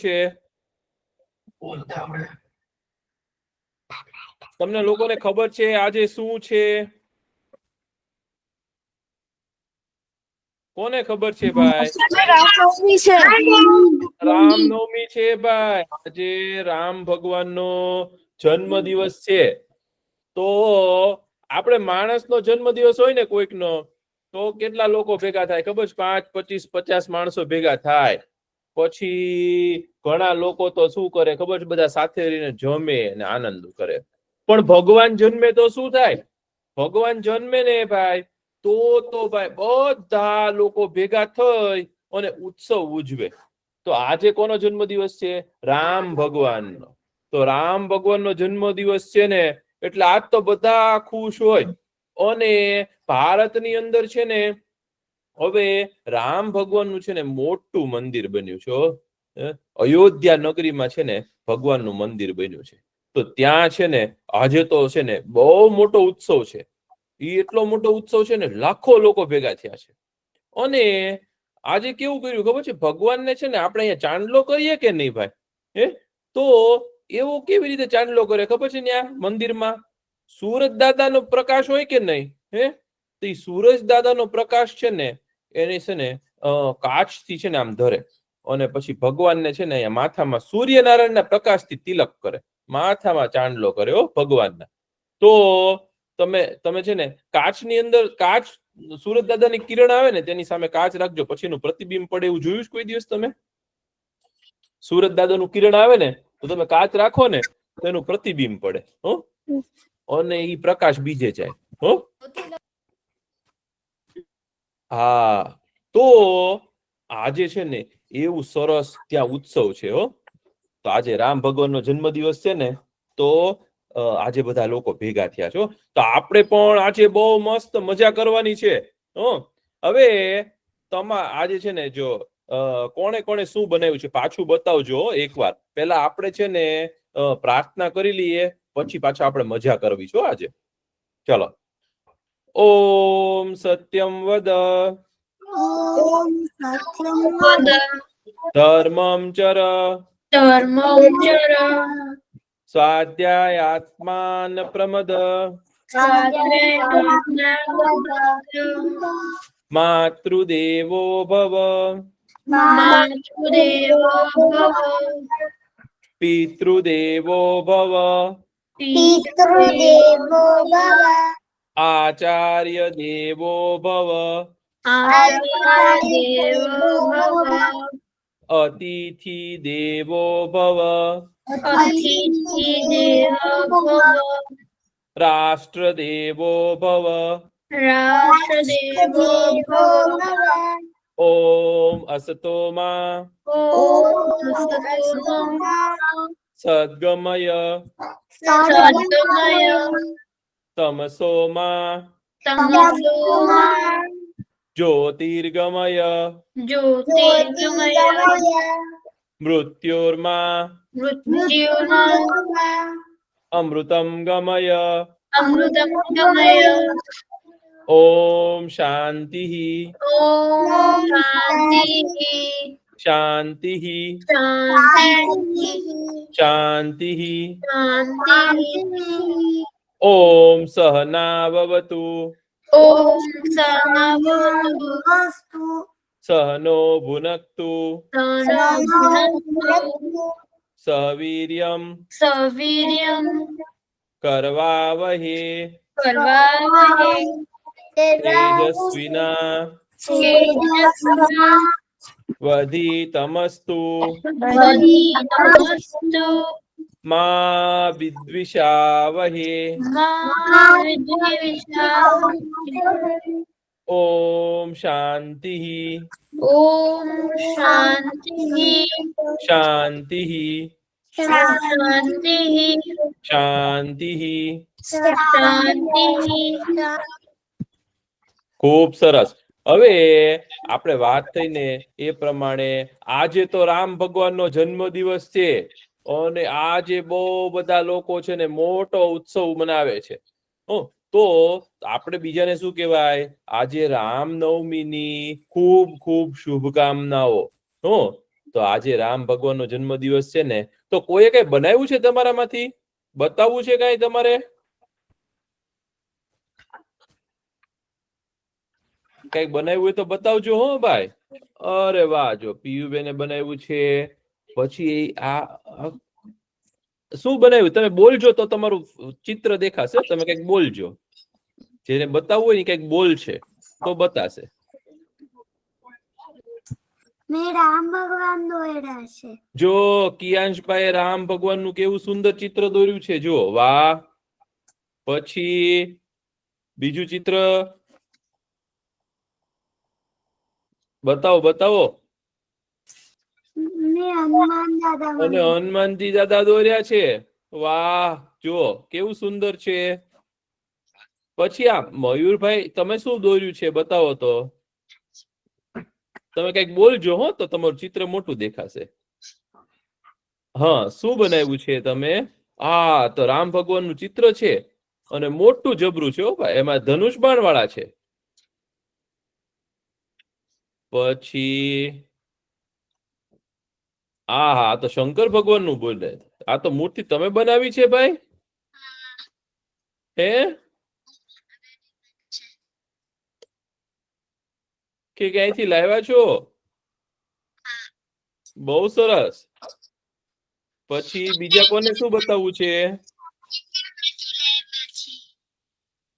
છે? તમને લોકોને ખબર છે આજે શું છે? કોને ખબર છે ભાઈ? રામનવમી છે ભાઈ. આજે રામ ભગવાનનો જન્મ દિવસ છે. તો આપણે માણસનો જન્મ દિવસ હોય ને કોઈકનો, તો કેટલા લોકો ભેગા થાય ખબર છે? 5, 25, 50 માણસો ભેગા થાય. પછી ઘણા લોકો તો શું કરે ખબર છે? બધા સાથે રહીને જમે અને આનંદ કરે. પણ ભગવાન જન્મે તો શું થાય? ભગવાન જન્મે ને ભાઈ, તો ભાઈ બધા લોકો ભેગા થઈ અને ઉત્સવ ઉજવે. તો આજે કોનો જન્મદિવસ છે? રામ ભગવાનનો. તો રામ ભગવાનનો જન્મદિવસ છે ને, એટલે આજ તો બધા ખુશ હોય. અને ભારતની અંદર છે ને, હવે રામ ભગવાનનું છે ને મોટું મંદિર બન્યું છે. અયોધ્યા નગરીમાં છે ને ભગવાનનું મંદિર બન્યું છે. તો ત્યાં છે ને આજે તો છે ને બહુ મોટો ઉત્સવ છે. એ એટલો મોટો ઉત્સવ છે ને, લાખો લોકો ભેગા થયા છે. અને આજે કેવું કર્યું ખબર છે? ભગવાનને છે ને આપણે અહીંયા ચાંદલો કરીએ કે નહીં ભાઈ? તો એવો કેવી રીતે ચાંદલો કરે ખબર છે? ત્યાં મંદિરમાં સૂરજ દાદાનો પ્રકાશ હોય કે નહીં? તો એ સૂરજ દાદાનો પ્રકાશ છે ને, એને છે ને કાચથી છે ને આમ ધરે, અને પછી ભગવાનને છે ને અહીંયા માથામાં સૂર્યનારાયણના પ્રકાશથી તિલક કરે, માથામાં ચાંદલો કરે ભગવાનના. તો તમે છે ને કાચની અંદર સૂરજ દાદાની કિરણ આવે ને, તેની સામે કાચ રાખજો, પછી એનું પ્રતિબિંબ પડે. એવું જોયું છે કોઈ દિવસ તમે? સૂરજ દાદાનું કિરણ આવે ને, તો તમે કાચ રાખો ને, તો એનું પ્રતિબિંબ પડે, અને એ પ્રકાશ બીજે જાય. હા, તો આજે છે ને એવું સરસ ત્યાં ઉત્સવ છે. તો આજે રામ ભગવાનનો જન્મદિવસ છે ને, તો આજે બધા લોકો ભેગા થયા છો. તો આપણે પણ આજે બહુ મસ્ત મજા કરવાની છે. હવે આજે છે ને, જો કોણે કોણે શું બનાવ્યું છે પાછું બતાવજો એકવાર. પેલા આપણે છે ને પ્રાર્થના કરી લઈએ, પછી પાછા આપણે મજા કરવી છો આજે. ચલો. ઓમ સત્યમ વદ, ધર્મમ ચર, સ્વાધ્યાયાત્માન પ્રમદ, માતૃદેવો ભવ, પિતૃદેવો ભવ, આચાર્ય દેવો ભવ, અતિથિ દેવો ભવ, રાષ્ટ્ર દેવો ભવ, ઓમ અસતોમા સદ્ગમય, તમસોમા જ્યોતિર્ગમય, મૃત્યોર્મા અમૃતમ ગમય. ઓમ શાંતિ શાંતિ શાંતિ. ઓમ સહનાવવતુ સહનો ભુનક્તુ સવીર્યમ કરવાવહે તેજસ્વિના વધિતમસ્તુ મા વિદ્વિષાવહે. ઓમ શાંતિ શાંતિ શાંતિ. ખૂબ સરસ. હવે આપણે વાત થઈને એ પ્રમાણે આજે તો રામ ભગવાનનો જન્મદિવસ છે, અને આજે બહુ બધા લોકો છે ને મોટો ઉત્સવ મનાવે છે. તો આપણે બીજાને શું કહેવાય? આજે રામનવમીની ખૂબ ખૂબ શુભકામનાઓ. તો આજે રામ ભગવાનનો જન્મદિવસ છે ને, તો કોઈએ કઈ બનાવ્યું છે તમારામાંથી? બતાવવું છે કઈ તમારે? કઈ બનાવ્યું હોય તો બતાવજો હો ભાઈ. અરે વાહ, જો પિયુબેને બનાવ્યું છે. પછી આ શું બનાવ્યું તમે બોલજો તો તમારું ચિત્ર દેખાશે. તમે કઈક બોલજો, જેને બતાવવું હોય ને કઈક બોલ છે તો બતાશે. મેં રામ ભગવાન દોર્યા છે. જો કિયાંશભાઈ રામ ભગવાનનું કેવું સુંદર ચિત્ર દોર્યું છે. જો વાહ. પછી બીજું ચિત્ર બતાવો બતાવો. મેં હનુમાન દાદા અને હનુમાનજી દાદા દોર્યા છે. વાહ, જુઓ કેવું સુંદર છે. પછી આ મયુરભાઈ તમે શું દોર્યું છે બતાવો તો. તમે કઈક બોલજો હો તો તમારું ચિત્ર મોટું દેખાશે. હા, શું બનાવ્યું છે તમે? આ તો રામ ભગવાનનું ચિત્ર છે અને મોટું જબરું છે. ભાઈ એમાં ધનુષ બાણ વાળા છે. પછી હા, તો શંકર ભગવાન નું બોલે. આ તો મૂર્તિ તમે બનાવી છે ભાઈ? હે કે ક્યાંયથી લાવ્યા છો? બહુ સરસ. પછી બીજા કોને શું બતાવવું છે?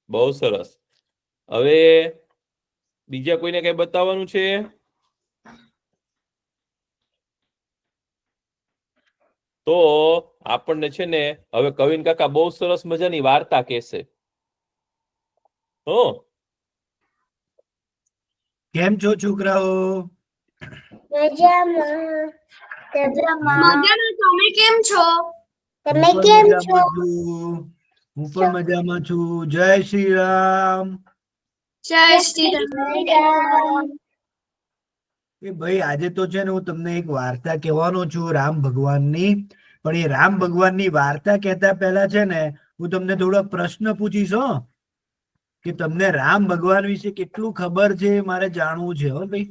બહુ સરસ. હવે બીજા કોઈને કઈ બતાવવાનું છે? તો આપણને છે ને હવે કવિન કાકા બહુ સરસ મજાની વાર્તા કહેશે. હો, કેમ છો છોકરાઓ? મજામાં. તમે કેમ છો? તમે કેમ છો? હું પણ મજામાં છું. જય શ્રી રામ. જય શ્રી રામ. એ ભાઈ આજે તો છે ને હું તમને એક વાર્તા કહેવાનો છું રામ ભગવાનની. પણ એ રામ ભગવાનની વાર્તા કહેતા પહેલા છે ને હું તમને થોડો પ્રશ્ન પૂછીશ હો, કે તમને રામ ભગવાન વિશે કેટલું ખબર છે મારે જાણવું છે. હો ભાઈ,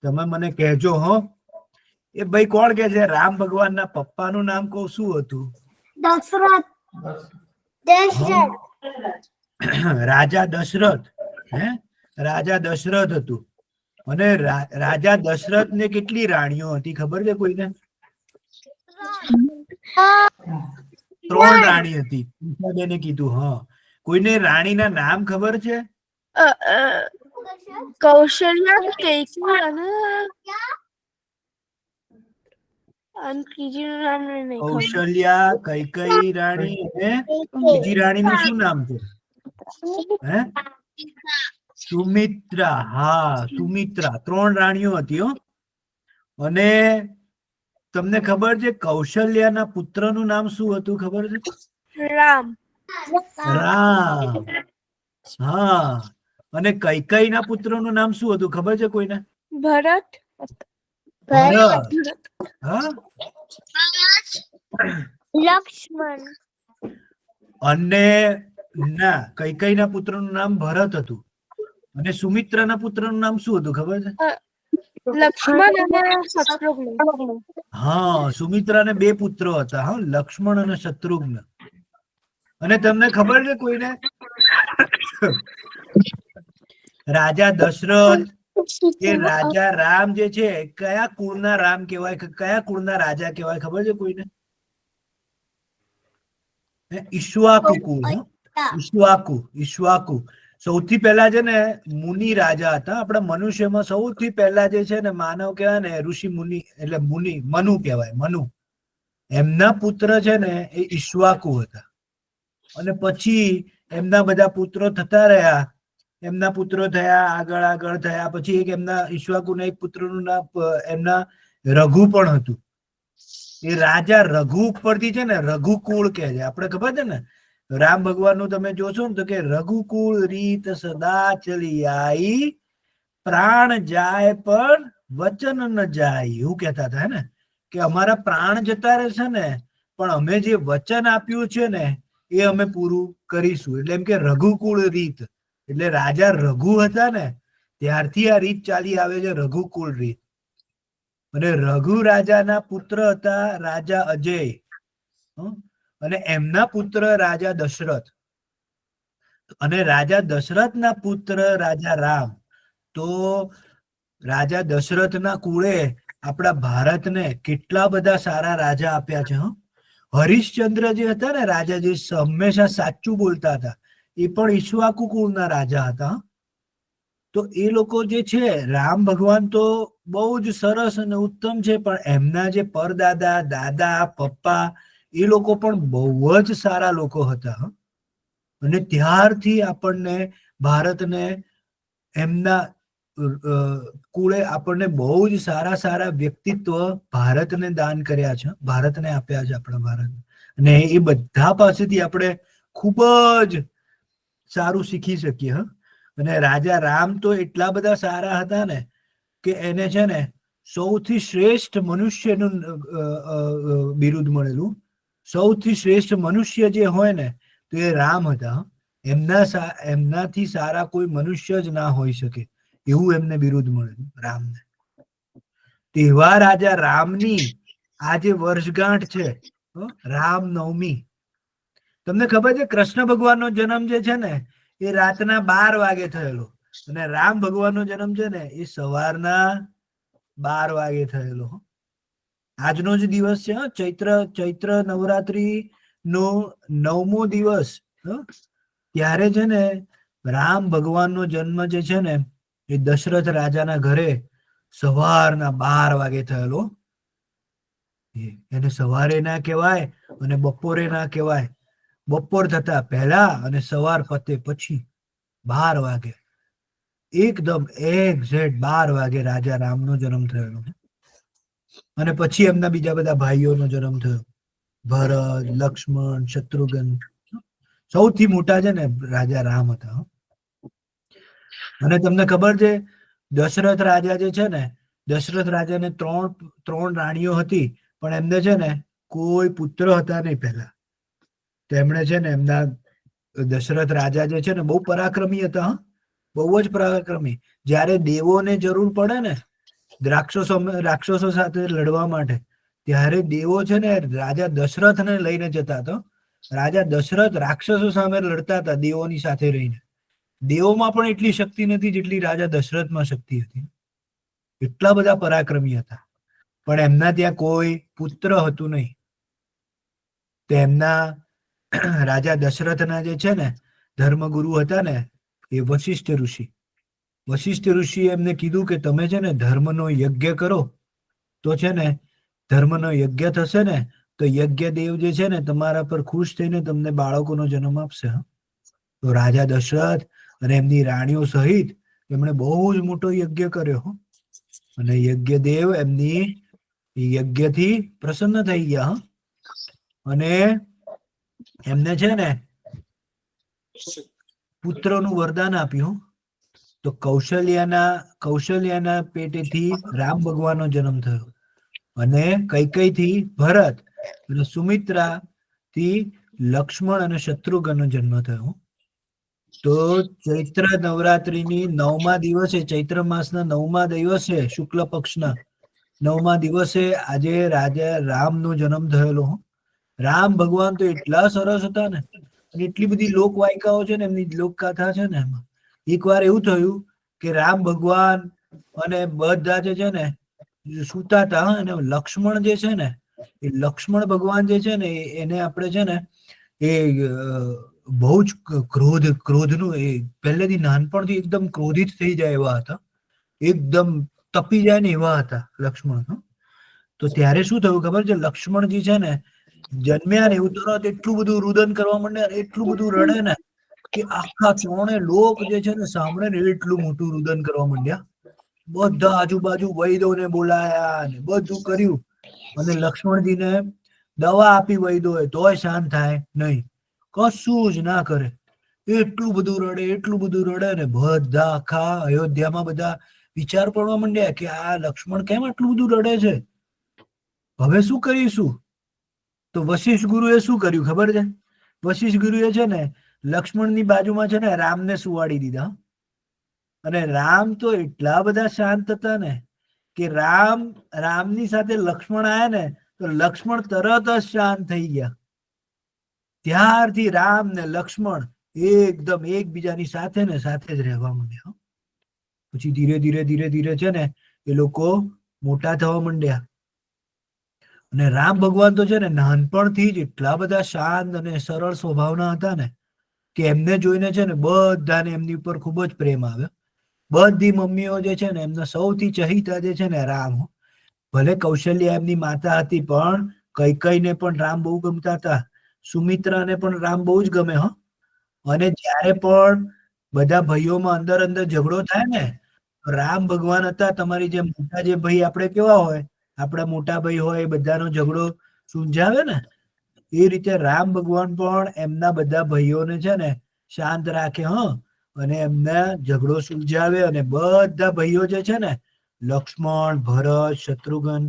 તમે મને કહેજો હો. એ ભાઈ કોણ કે છે રામ ભગવાનના પપ્પાનું નામ કહું શું હતું? દશરથ. રાજા દશરથ. હે, રાજા દશરથ હતું. અને રાજા દશરથ ને કેટલી રાણીઓ હતી ખબર છે કોઈને? 3 રાણી હતી. બેને કીધું. હા, કોઈને રાણીના નામ ખબર છે? કૌશલ્યા, કેસી અને ત્રીજીનું નામ નહીં ખબર. કૌશલ્યા, કૈકેયી રાણી અને બીજી રાણીનું શું નામ છે? હે, સુમિત્રા. હા, સુમિત્રા. 3 રાણીઓ હતી હો. અને તમને ખબર છે કૌશલ્યાના પુત્રનું નામ શું હતું ખબર છે? રામ. રામ. હા, અને કૈકેયીના પુત્રનું નામ શું હતું ખબર છે કોઈને? ભરત. ભરત. હા, લક્ષ્મણ. અને ના, કૈકેયીના પુત્રનું નામ ભરત હતું. અને સુમિત્રાના પુત્રનું નામ શું હતું ખબર છે? લક્ષ્મણ અને શત્રુઘ્ન. હા, સુમિત્રાને 2 પુત્રો હતા. હા, લક્ષ્મણ અને શત્રુઘ્ન. અને તમને ખબર છે કોઈને રાજા દશરથ કે રાજા રામ જે છે કયા કુળના રામ કહેવાય, કયા કુળના રાજા કહેવાય ખબર છે કોઈને? ઈક્ષ્વાકુ કુળ. ઈક્ષ્વાકુ. ઈક્ષ્વાકુ સૌથી પહેલા છે ને મુનિ રાજા હતા. આપણા મનુષ્યમાં સૌથી પહેલા જે છે ને માનવ કહેવાય ને ઋષિ મુનિ એટલે મુનિ મનુ કહેવાય. મનુ એમના પુત્ર છે ને એ ઈક્ષ્વાકુ હતા. અને પછી એમના બધા પુત્રો થતા રહ્યા. એમના પુત્રો થયા, આગળ આગળ થયા. પછી એક એમના ઈક્ષ્વાકુના એક પુત્રનું નામ એમના રઘુ પણ હતું. એ રાજા રઘુ ઉપરથી છે ને રઘુકુળ કહે છે. આપણે ખબર છે ને રામ ભગવાનનું તમે જોશો ને તો કે રઘુકુળ રીત સદા ચલી આઈ, પ્રાણ જાય પર વચન ન જાય. એવું કહેતા હતા હે ને, કે અમારા પ્રાણ જતા રહેશે ને પણ અમે જે વચન આપ્યું છે ને એ અમે પૂરું કરીશું. એટલે એમ કે રઘુકુળ રીત એટલે રાજા રઘુ હતા ને ત્યારથી આ રીત ચાલી આવે છે, રઘુકુળ રીત. અને રઘુ રાજાના પુત્ર હતા રાજા અજય, હં? અને એમના પુત્ર રાજા દશરથ, અને રાજા દશરથના પુત્ર રાજા રામ. તો રાજા દશરથના કુળે આપણા ભારતને કેટલા બધા સારા રાજા આપ્યા છે. હરિશ્ચંદ્ર જે હતા ને રાજા, જે હંમેશા સાચું બોલતા હતા, એ પણ ઈક્ષ્વાકુ કુળના રાજા હતા. તો એ લોકો જે છે, રામ ભગવાન તો બહુ જ સરસ અને ઉત્તમ છે, પણ એમના જે પરદાદા, દાદા, પપ્પા, એ લોકો પણ બહુ જ સારા લોકો હતા. અને ત્યારથી આપણને ભારતને એમના કુળે આપણને બહુ જ સારા સારા વ્યક્તિત્વ ભારતને દાન કર્યા છે, ભારતને આપ્યા છે, આપણા ભારત. અને એ બધા પાસેથી આપણે ખૂબ જ સારું શીખી શકીએ. અને રાજા રામ તો એટલા બધા સારા હતા ને કે એને છે ને સૌથી શ્રેષ્ઠ મનુષ્યનું બિરુદ મળેલું. સૌથી શ્રેષ્ઠ મનુષ્ય જે હોય ને તો એ રામ હતા. એમનાથી સારા કોઈ મનુષ્ય જ ના હોઈ શકે એવું એમને બિરુદ મળેલું, રામને. તેવા રાજા રામની આ જે વર્ષગાંઠ છે, રામ નવમી, તમને ખબર છે કૃષ્ણ ભગવાનનો જન્મ જે છે ને એ રાતના 12 વાગે થયેલો, અને રામ ભગવાનનો જન્મ છે ને એ સવારના 12 વાગે થયેલો. આજનો જ દિવસ છે, ચૈત્ર નવરાત્રી નો 9મો દિવસ. ત્યારે છે ને રામ ભગવાનનો જન્મ જે છે ને એ દશરથ રાજાના ઘરે સવારના 12 વાગે થયેલો. એને સવારે ના કહેવાય અને બપોરે ના કહેવાય. બપોર થતા પહેલા અને સવાર પતે પછી 12 વાગે, એકદમ એક્ઝેક્ટ 12 વાગે રાજા રામનો જન્મ થયેલો. અને પછી એમના બીજા બધા ભાઈઓનો જન્મ થયો, ભરત, લક્ષ્મણ, શત્રુઘ્ન. સૌથી મોટા છે ને રાજા રામ હતા. અને તમને ખબર છે દશરથ રાજા જે છે ને, દશરથ રાજાને ત્રણ રાણીઓ હતી, પણ એમને છે ને કોઈ પુત્ર હતા નહીં પહેલા. તેમણે છે ને એમના દશરથ રાજા જે છે ને બહુ પરાક્રમી હતા. બહુ જ પરાક્રમી. જ્યારે દેવોને જરૂર પડે ને રાક્ષસો સાથે લડવા માટે, ત્યારે દેવો છે ને રાજા દશરથને લઈને જતા હતા. રાજા દશરથ રાક્ષસો સામે લડતા હતા દેવોની સાથે રહીને. દેવોમાં પણ એટલી શક્તિ નથી જેટલી રાજા દશરથમાં શક્તિ હતી. એટલા બધા પરાક્રમી હતા, પણ એમના ત્યાં કોઈ પુત્ર હતું નહીં. તેમના રાજા દશરથના જે છે ને ધર્મગુરુ હતા ને એ વશિષ્ઠ ઋષિ. વશિષ્ઠ ઋષિએ એમને કીધું કે તમે છે ને ધર્મનો યજ્ઞ કરો, તો છે ને ધર્મનો યજ્ઞ થશે ને તો યજ્ઞ દેવ જે છે ને તમારા પર ખુશ થઈને તમને બાળકોનો જન્મ આપશે. તો રાજા દશરથ અને એમની રાણીઓ સહિત એમણે બહુ જ મોટો યજ્ઞ કર્યો, અને યજ્ઞ દેવ એમની યજ્ઞથી પ્રસન્ન થઈ ગયા. અને એમને છે ને પુત્રનું વરદાન આપ્યું. તો કૌશલ્યાના પેટેથી રામ ભગવાનનો જન્મ થયો, અને કૈકેયીથી ભરત, અને સુમિત્રાથી લક્ષ્મણ અને શત્રુઘ્નનો જન્મ થયો. તો ચૈત્ર નવરાત્રીની 9મા દિવસે, ચૈત્ર માસના 9મા દિવસે, શુક્લ પક્ષના 9મા દિવસે આજે રાજા રામનો જન્મ થયેલો. રામ ભગવાન તો એટલા સરસ હતા ને, એટલી બધી લોકવાયકાઓ છે ને, એમની લોકગાથા છે ને. એમાં એકવાર એવું થયું કે રામ ભગવાન અને બધા જે છે ને સૂતા હતા, અને લક્ષ્મણ જે છે ને એ લક્ષ્મણ ભગવાન જે છે ને એને આપણે છે ને એ બહુ જ ક્રોધનું, એ પહેલેથી નાનપણથી એકદમ ક્રોધિત થઈ જાય એવા હતા, એકદમ તપી જાય ને એવા હતા લક્ષ્મણ. તો ત્યારે શું થયું ખબર છે, લક્ષ્મણજી છે ને જન્મ્યા ને એવું તરત એટલું બધું રુદન કરવા માંડ્યા, એટલું બધું રડે ને કે આખા ત્રણે લોક જે છે ને સાંભળે ને એટલું મોટું રુદન કરવા માંડ્યા. બધા આજુબાજુ વૈદોને બોલાયા ને બધું કર્યું, અને લક્ષ્મણજીને દવા આપી વૈદોએ, તોય શાંત થાય નહીં, કશું જ ના કરે. એટલું બધું રડે, એટલું બધું રડે ને બધા આખા અયોધ્યામાં બધા વિચાર પડવા માંડ્યા કે આ લક્ષ્મણ કેમ આટલું બધું રડે છે, હવે શું કરીશું? તો વશિષ્ઠ ગુરુએ શું કર્યું ખબર છે? વશિષ્ઠ ગુરુએ છે ને લક્ષ્મણની બાજુમાં છે ને રામને સુવાડી દીધા. અને રામ તો એટલા બધા શાંત હતા ને કે રામની સાથે લક્ષ્મણ આયા ને તો લક્ષ્મણ તરત જ શાંત થઈ ગયા. ત્યારથી રામ ને લક્ષ્મણ એકદમ એકબીજાની સાથે ને સાથે જ રહેવા માંડ્યા. પછી ધીરે ધીરે ધીરે ધીરે છે ને એ લોકો મોટા થવા માંડ્યા. અને રામ ભગવાન તો છે ને નાનપણથી જ એટલા બધા શાંત અને સરળ સ્વભાવના હતા ને કે એમને જોઈને છે ને બધાને એમની ઉપર ખૂબ જ પ્રેમ આવ્યો. બધી મમ્મીઓ જે છે ને એમના સૌથી ચહિતા જે છે ને રામ. ભલે કૌશલ્યા એમની માતા હતી પણ કૈકેયીને પણ રામ બહુ ગમતા હતા. સુમિત્રાને પણ રામ બહુ જ ગમે. અને જ્યારે પણ બધા ભાઈઓમાં અંદર અંદર ઝઘડો થાય ને રામ ભગવાન હતા તમારી જે મોટા જે ભાઈ આપણે કેવા હોય આપણા મોટા ભાઈ હોય બધાનો ઝઘડો સુલઝાવે ને એ રીતે રામ ભગવાન પણ એમના બધા ભાઈઓને છે ને શાંત રાખે. અને એમને ઝઘડો સુલઝાવે. અને બધા ભાઈઓ જે છે ને લક્ષ્મણ, ભરત, શત્રુઘ્ન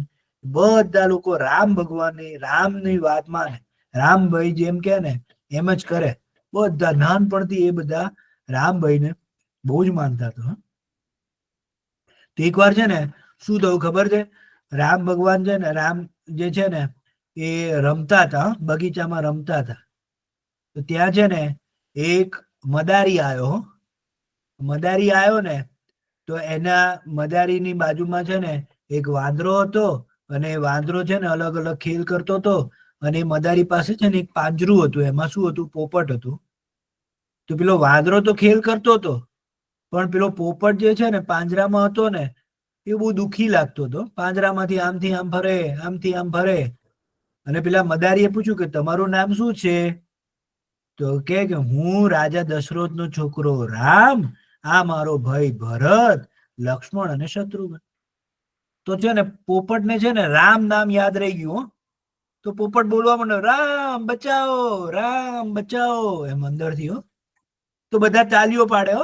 બધા લોકો રામ ભગવાનની રામની વાત માને. રામભાઈ જેમ કે ને એમ જ કરે. બધા નાનપણથી એ બધા રામભાઈને બહુ જ માનતા હતા. તો એક વાર છે ને શું થયું ખબર છે? રામ ભગવાન છે ને રામ જે છે ને એ રમતા હતા, બગીચામાં રમતા હતા. તો ત્યાં છે ને એક મદારી આવ્યો. મદારી આવ્યો ને તો એના મદારીની બાજુમાં છે ને એક વાંદરો હતો. અને એ વાંદરો છે ને અલગ અલગ ખેલ કરતો હતો. અને મદારી પાસે છે ને એક પાંજરું હતું. એમાં શું હતું? પોપટ હતું. તો પેલો વાંદરો તો ખેલ કરતો હતો પણ પેલો પોપટ જે છે ને પાંજરામાં હતો ને એ બહુ દુઃખી લાગતો હતો. પાંજરામાંથી આમથી આમ ફરે, આમથી આમ ફરે. અને પેલા મદારીએ પૂછ્યું કે તમારું નામ શું છે? તો કે હું રાજા દશરથનો છોકરો રામ, આ મારો ભાઈ ભરત, લક્ષ્મણ અને શત્રુઘ્ન. તો છે ને પોપટને છે ને રામ નામ યાદ રહી ગયું. તો પોપટ બોલવા માંડ્યો રામ બચાવો, રામ બચાવો એમ અંદરથી. તો બધા તાલીઓ પાડે.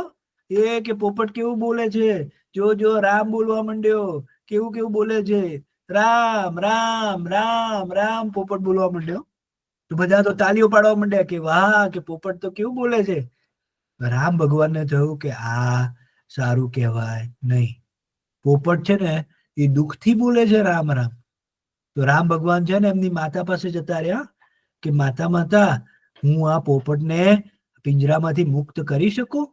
એ કે પોપટ કેવું બોલે છે, જો રામ બોલવા માંડ્યો, કેવું કેવું બોલે છે, રામ રામ રામ રામ પોપટ બોલવા માંડ્યો. તો બધા તો તાલીઓ પાડવા માંડ્યા કે વાહ, કે પોપટ તો કેવું બોલે છે. રામ ભગવાનને થયું કે આ સારું કહેવાય નહીં. પોપટ છે ને એ દુઃખથી બોલે છે રામ રામ. તો રામ ભગવાન છે ને એમની માતા પાસે જતા રહ્યા કે માતા હું આ પોપટને પિંજરામાંથી મુક્ત કરી શકું?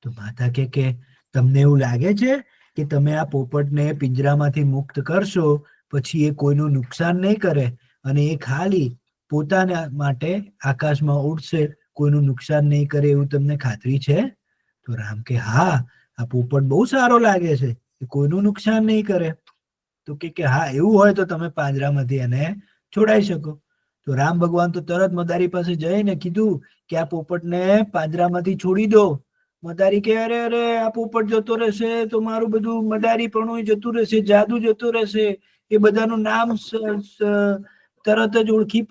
તો માતા કે તમને એવું લાગે છે કે તમે આ પોપટને પિંજરામાંથી મુક્ત કરશો પછી એ કોઈનું નુકસાન નહીં કરે અને એ ખાલી પોતાના માટે આકાશમાં ઉડશે, કોઈનું નુકસાન નહીં કરે એવું તમને ખાતરી છે? તો રામ કે હા, આ પોપટ બહુ સારો લાગે છે, એ કોઈનું નુકસાન નહીં કરે. તો કે હા એવું હોય તો તમે પાંજરામાંથી એને છોડાઈ શકો. તો રામ ભગવાન તો તરત મદારી પાસે જઈને કીધું કે આ પોપટને પાંજરામાંથી છોડી દો. મદારી કે અરે આ પોપટ જતો રહેશે તો મારું બધું મદારી પણ જતું રહેશે, જાદુ જતો રહેશે, એ બધાનું નામ તરત જ ઓળખી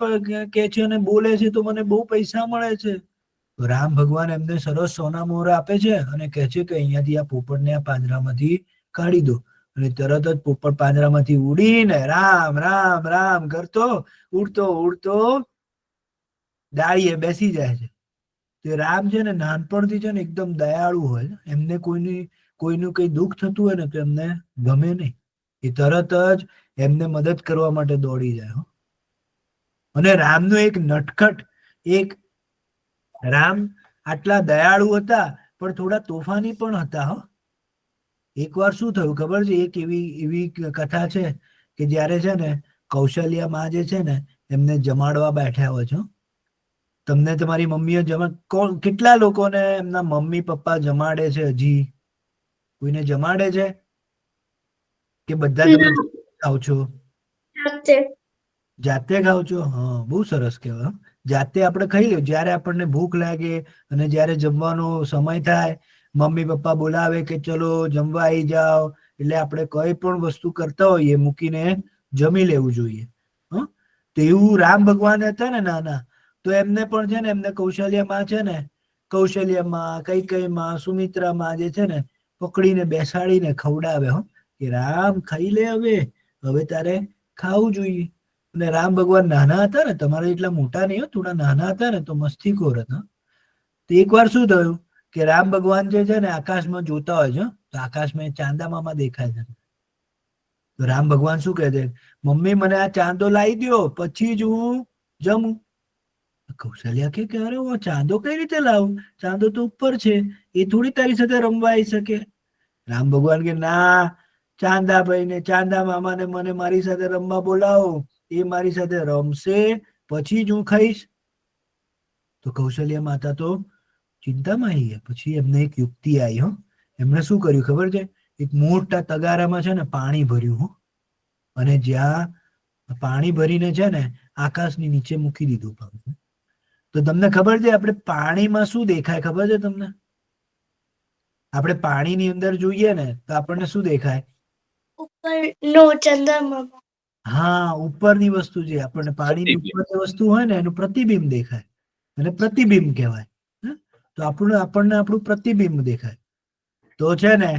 કે છે અને બોલે છે તો મને બહુ પૈસા મળે છે. તો રામ ભગવાન એમને સરસ સોના મોહર આપે છે અને કહે છે કે અહીંયાથી આ પોપટને આ પાંજરામાંથી કાઢી દો. અને તરત જ પોપટ પાંજરામાંથી ઉડીને રામ રામ રામ કરતો ઉડતો ઉડતો ડાળીએ બેસી જાય છે. તે રામ છે ને નાનપણથી છે ને એકદમ દયાળુ હોય. એમને કોઈનું કઈ દુઃખ થતું હોય ને તો એમને ગમે નહીં. એ તરત જ એમને મદદ કરવા માટે દોડી જાય. અને રામનું એક નટખટ રામ આટલા દયાળુ હતા પણ થોડા તોફાની પણ હતા. એક વાર શું થયું ખબર છે? એક એવી કથા છે કે જયારે છે ને કૌશલ્યા માં જે છે ને એમને જમાડવા બેઠા હોય છે. તમને તમારી મમ્મીઓ કેટલા લોકોને એમના મમ્મી પપ્પા જમાડે છે? હજી કોઈને જમાડે છે કે બધા તમે ખાવ છો? જાતે ખાવ છો? હા, બહુ સરસ કહેવાય. જાતે આપણે ખાઈ લે. જયારે આપણને ભૂખ લાગે અને જયારે જમવાનો સમય થાય, મમ્મી પપ્પા બોલાવે કે ચલો જમવા આવી જાઓ, એટલે આપણે કઈ પણ વસ્તુ કરતા હોઈએ મૂકીને જમી લેવું જોઈએ. તો એવું રામ ભગવાન હતા ને નાના, તો એમને પણ છે ને એમને કૌશલ્યામાં છે ને કૌશલ્યામાં કૈકેયીમાં સુમિત્રામાં જે છે ને પકડીને બેસાડીને ખવડાવે કે રામ ખાઈ લે, હવે તારે ખાવું જોઈએ. અને રામ ભગવાન નાના હતા ને, તમારે એટલા મોટા નહીં, થોડા નાના હતા ને તો મસ્તીખોર હતા. તો એક વાર શું થયું કે રામ ભગવાન જે છે ને આકાશમાં જોતા હોય છે તો આકાશમાં ચાંદા મામા દેખાય છે. તો રામ ભગવાન શું કહે છે, મમ્મી મને આ ચાંદો લાવી દો પછી જ હું જમું. કૌશલ્યા કે અરે હું ચાંદો કઈ રીતે લાવું, ચાંદો તો ઉપર છે, એ થોડી તારી સાથે રમવા આવી શકે. રામ ભગવાન કે ના, ચાંદા ભાઈ ને ચાંદા મામા ને મને મારી સાથે રમવા બોલાવો, એ મારી સાથે રમશે પછી જ હું ખાઈશ. તો કૌશલ્યા માતા તો ચિંતામાં આવી ગયા. પછી એમને એક યુક્તિ આવી. એમણે શું કર્યું ખબર છે, એક મોટા તગારામાં છે ને પાણી ભર્યું અને જ્યાં પાણી ભરીને છે ને આકાશની નીચે મૂકી દીધું. તો તમને ખબર છે આપણે પાણીમાં શું દેખાય ખબર છે તમને? આપણે પાણીની અંદર જોઈએ ને તો આપણને શું દેખાય? ઉપરનો ચંદ્રમા. હા, ઉપરની વસ્તુ, જે આપણને પાણીની ઉપરની વસ્તુ હોય ને એનું પ્રતિબિંબ દેખાય, અને પ્રતિબિંબ કહેવાય. તો આપણને આપણું પ્રતિબિંબ દેખાય. તો છે ને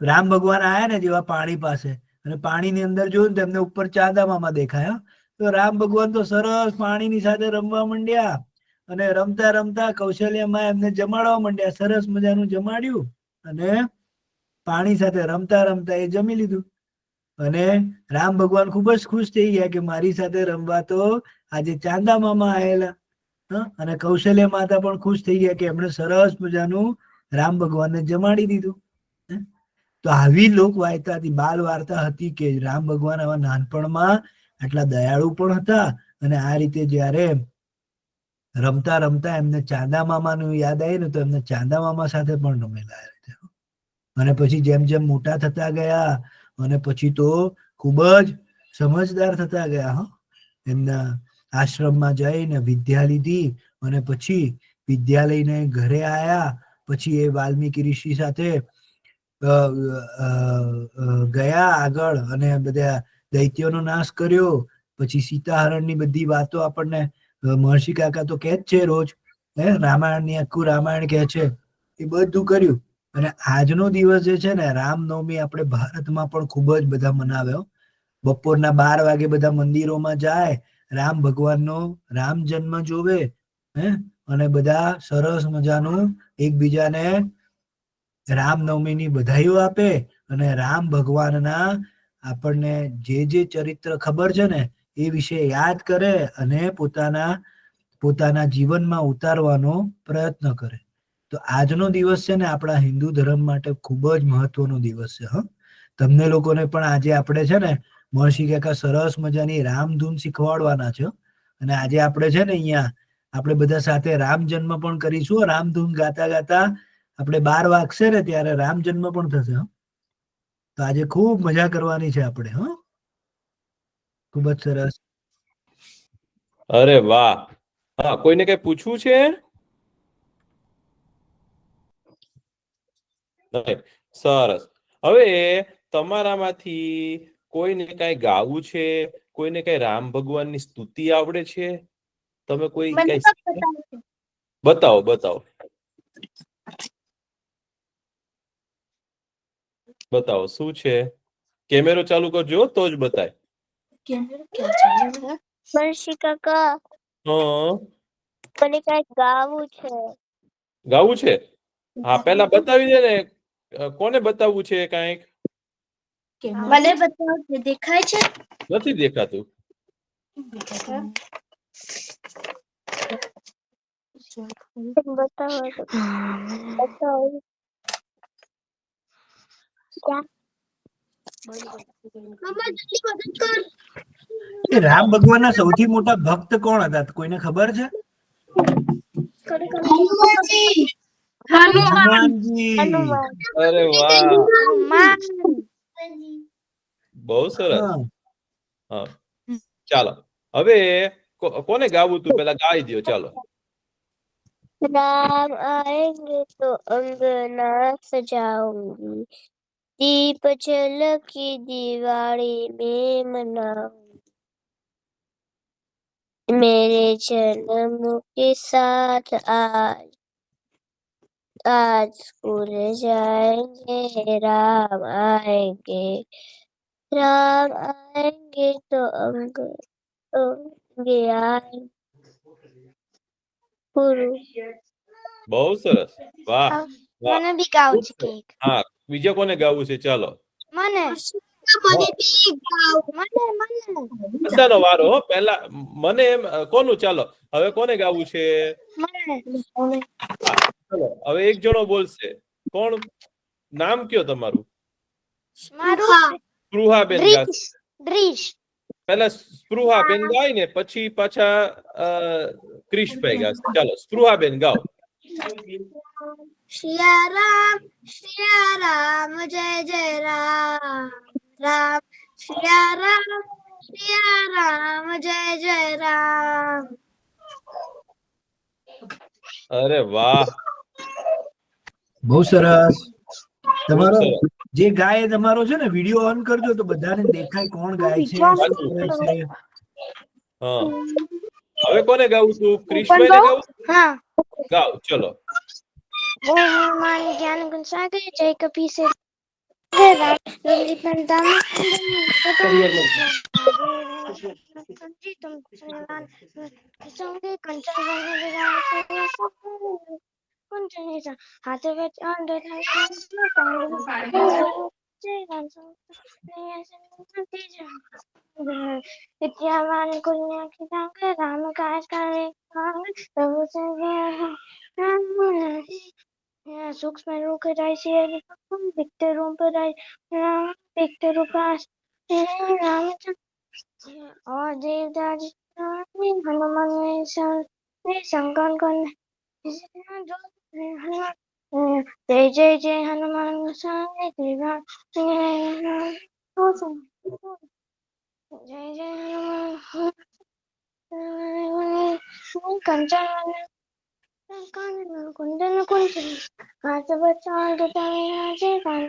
રામ ભગવાન આયા ને જેવા પાણી પાસે, અને પાણીની અંદર જોયું તો એમને ઉપર ચાંદા મામા દેખાય. તો રામ ભગવાન તો સરસ પાણીની સાથે રમવા માંડ્યા, અને રમતા રમતા કૌશલ્યામાં એમને જમાડવા માંડ્યા. સરસ મજાનું જમાડ્યું, અને પાણી સાથે રમતા રમતા એ જમી લીધું. અને રામ ભગવાન ખૂબ જ ખુશ થઈ ગયા કે મારી સાથે રમવા તો આજે ચાંદા મામા આવેલા. અને કૌશલ્ય માતા પણ ખુશ થઈ ગયા કે એમણે સરસ મજાનું રામ ભગવાનને જમાડી દીધું. તો આવી લોક વાર્તા હતી, બાલ વાર્તા હતી કે રામ ભગવાન આવા નાનપણમાં આટલા દયાળુ પણ હતા, અને આ રીતે જયારે રમતા રમતા એમને ચાંદા મામાનું યાદ આવ્યું ને તો એમને ચાંદા મામા સાથે પણ રમેલા. અને પછી જેમ જેમ મોટા થતા ગયા અને પછી તો ખૂબ જ સમજદાર થતા ગયા. એમના આશ્રમમાં જઈને વિદ્યા લીધી, અને પછી વિદ્યા લઈને ઘરે આયા. પછી એ વાલ્મીકી ઋષિ સાથે ગયા આગળ, અને બધા દૈત્યોનો નાશ કર્યો. પછી સીતાહરણની બધી વાતો આપણને મહર્ષિ કાકા તો કહે જ છે રોજ, રામાયણની આખું રામાયણ કહે છે. એ બધું કર્યું. અને આજનો દિવસ જે છે ને રામનવમી, આપણે ભારતમાં પણ ખૂબ જ બધા મનાવ્યો. બપોરના 12 વાગે બધા મંદિરોમાં જાય, રામ ભગવાનનો રામ જન્મ જોવે, અને બધા સરસ મજાનું એકબીજાને રામનવમીની બધાઈઓ આપે, અને રામ ભગવાનના આપણને જે જે ચરિત્ર ખબર છે ને એ વિશે યાદ કરે, અને પોતાના જીવનમાં ઉતારવાનો પ્રયત્ન કરે. તો આજનો દિવસ છે ને આપણા હિન્દુ ધર્મ માટે ખૂબ જ મહત્વનો દિવસ છે. તમને લોકોને પણ આજે આપણે છે ને મહર્ષિ કાકા સરસ મજાની રામધૂન શીખવાડવાના છે. અને આજે આપણે છે ને અહીંયા આપણે બધા સાથે રામ જન્મ પણ કરીશું. રામધૂન ગાતા ગાતા આપણે 12 વાગશે ને ત્યારે રામ જન્મ પણ થશે. તો આજે ખૂબ મજા કરવાની છે આપણે. ખૂબ જ સરસ. અરે વાહ. હા, કોઈને કઈ પૂછવું છે? સરસ. હવે તમારામાંથી કોઈને કઈ ગાવું છે? કોઈને કઈ રામ ભગવાનની સ્તુતિ આવડે છે? તમે કોઈ કઈ બતાવો બતાવો બતાવો. શું છે? કેમેરો ચાલુ કરજો તો જ બતાય. મહર્ષિ કાકા, મને કઈક ગાવું છે. ગાવું છે? હા, પેલા બતાવી દે ને. કોને બતાવવું છે કઈક? મને બતાવો, દેખાય છે? નથી દેખાતું. બતાવો તો. બતાવો. એ રામ ભગવાનના સૌથી મોટા ભક્ત કોણ હતા? કોઈને ખબર છે? હનુમાનજી. અરે વાહ, બહુ સરસ. હા, ચાલો. હવે કોને ગાવું તું? પેલા ગાઈ દો. ચાલો. राम आएंगे तो अंगना सजाऊंगी, दीप जल की दिवाली में मनाऊंगी, मेरे जन्म के साथ आज स्कूल जाएंगे, राम आएंगे तो अंगे आएंगे. બહુ સરસ. વાહ વાહ. મને બી ગાવું છે કંઈક. હા, બીજા કોને ગાવું છે? ચાલો, મને બધાનો વારો હો. પહેલા મને એમ કોનું? ચાલો, હવે કોને ગાવું છે? હા, ચલો હવે એક જણો બોલશે. કોણ? નામ કયો તમારું? સ્પૃહાબેન ગાશે. દ્રીશ. પહેલા સ્પૃહાબેન ગાય ને પછી પાછા ક્રિશભાઈ ગાશે. ચાલો, સ્પૃહાબેન ગાઓ. શ્રી રામ જય જય રામ રામ શ્રી રામ જય જય રામ. અરે વાહ, બહુ સરસ. ખૂબ તમારો સરસ. જે ગાય તમારો છે ને વિડીયો ઓન કરજો તો બધાને દેખાય કોણ ગાય છે, શું કરે છે. હા, હવે કોને ગાવું છું? ક્રિશભાઈને ગાવું? હા. ગાઓ, ચલો. હનુમાન જ્ઞાન ગુણ સાગર જય કપી સે હાથ વિદ્યાવાન કુલ્ય ખિતાંગ રામ કાજ કરે પ્રભુ સૂક્ષ્મ રૂખ જાય છે વિકટ રૂપ વિકટ રૂપાસ और देवदास हनुमान शंकर जय जय जय हनुमान गोसाई जय जय हनुमान कंचन कुंदन कुंचन हाथ बचाओ जय शंकर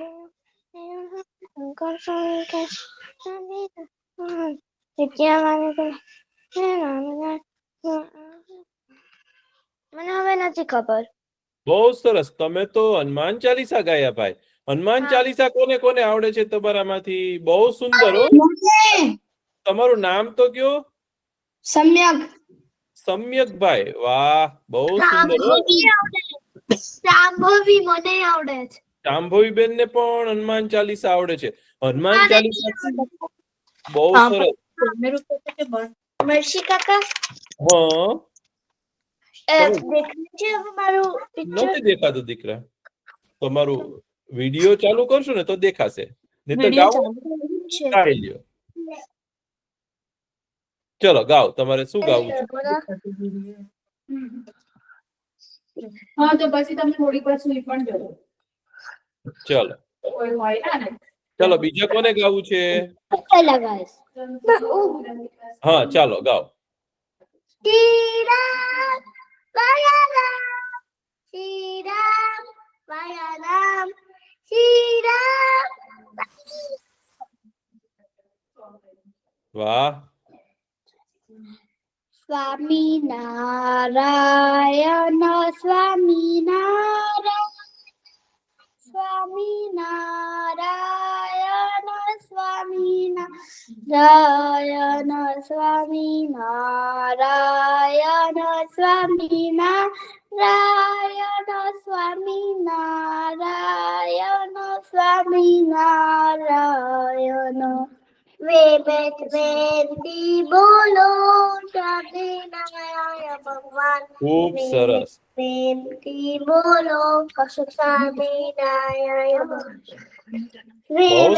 મને હવે નથી ખબર. બહુ સરસ. તમે તો હનુમાન ચાલીસા ગાયા ભાઈ. હનુમાન હા. ચાલીસા કોને કોને આવડે છે તમારામાંથી? બહુ સુંદર હો. તમારું નામ તો કયો? સમ્યક સમ્યકભાઈ. વાહ, બહુ સુંદર હો. સાંભળવી મને આવડે છે. શાંભવીબેન ને પણ હનુમાન ચાલીસા આવડે છે. હનુમાન ચાલીસા બહુ સરસ. મર્ષી કાકા હા, દેખાય છે હવે મારું પિક્ચર? નથી દેખાતું દીકરા. તમારું વિડીયો ચાલુ કરશો ને તો દેખાશે. નહીતર વિડિયો ગાઓ, ચાલુ છે. ગાઈ લ્યો. ચલો ગાઓ, તમારે શું ગાવું છે? હા તો પછી તમે થોડીક વાર સુઈ પણ જજો. ચલો, કોઈ હોય ને ચલો બીજા કોને ગાવું છે? લગાવીશ. હા, ચાલો ગાઓ. શ્રી રામ માયા રામ શ્રી રામ માયા રામ શ્રી રામ વાહ, સ્વામી નારાયણ સ્વામી નારાયણ સ્વામી નારાયણ સ્વામી નારાયણ સ્વામી નારાયણ સ્વામી નારાયણ સ્વામી નારાયણ સ્વામી નારાયણ વેદ વેદી બોલો સ્વામિનારાયણ ભગવાન ખૂબ સરસ. વેદી બોલો સ્વામિનારાયણ બહુ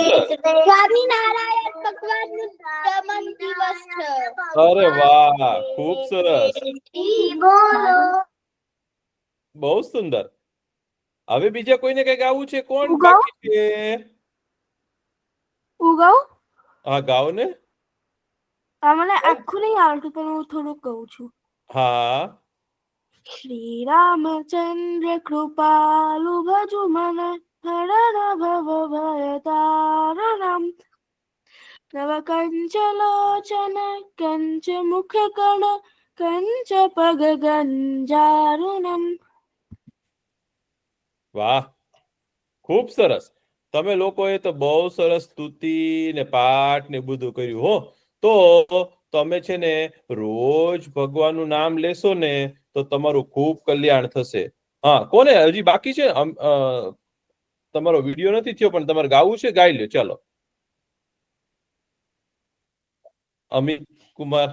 સરસ. સ્વામિનારાયણ ભગવાન નું જન્મ દિવસ છે. અરે વાહ, ખૂબ સરસ. વેદી બોલો. બહુ સુંદર. હવે બીજા કોઈને કઈ ગાવું છે? કોણ હું ગાઉં? બાકી છે? હું ગાઉં? હા, ગાઓ ને. મને આખું નહીં આવડતું પણ હું થોડુંક કહું છું. હા, શ્રી રામચંદ્ર કૃપાલુ ભજુ મન હરણ ભવ ભય તારણમ નવ કંચ લોચન કંચ મુખ કણ કંચ પગ ગંજારુણમ. વાહ, ખૂબ સરસ. તમે લોકોએ તો બહુ સરસ સ્તુતિ ને પાઠ ને બધું કર્યું હો. તો તમે છે ને રોજ ભગવાનનું નામ લેશો ને તો તમારું ખૂબ કલ્યાણ થશે. હા, કોને હજી બાકી છે? તમારો વિડીયો નથી થયો, પણ તમારે ગાવું છે, ગાઈ લ્યો. ચાલો, અમિત કુમાર.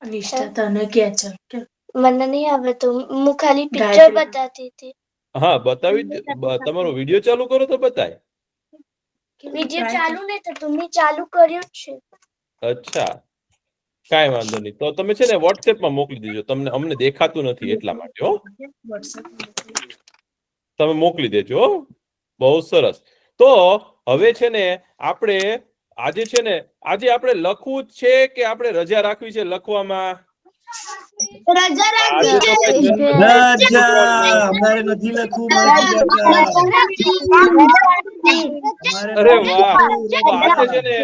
નિષ્ઠા તને કે છે મને નહીં આવડતું, હું ખાલી પિક્ચર બતાતી હતી. હા, બતાવી તમારો વિડીયો ચાલુ કરો તો બતાય. વિડિયો ચાલુ નહીં થતું, મેં ચાલુ કર્યું જ છે. અચ્છા, કાંઈ વાંધો નહીં. તો તમે છે ને વોટ્સએપમાં મોકલી દેજો. તમને અમને દેખાતું નથી એટલા માટે. હો, તમે મોકલી દેજો. હો, બહુ સરસ. તો હવે છે ને આપણે આજે છે ને આપણે લખવું જ છે કે આપણે રજા રાખવી છે લખવામાં? આજે તો ભાઈ જન્મદિવસ રાજા અમારે નથી લખવું, અરે વાહ! તો આજે છે ને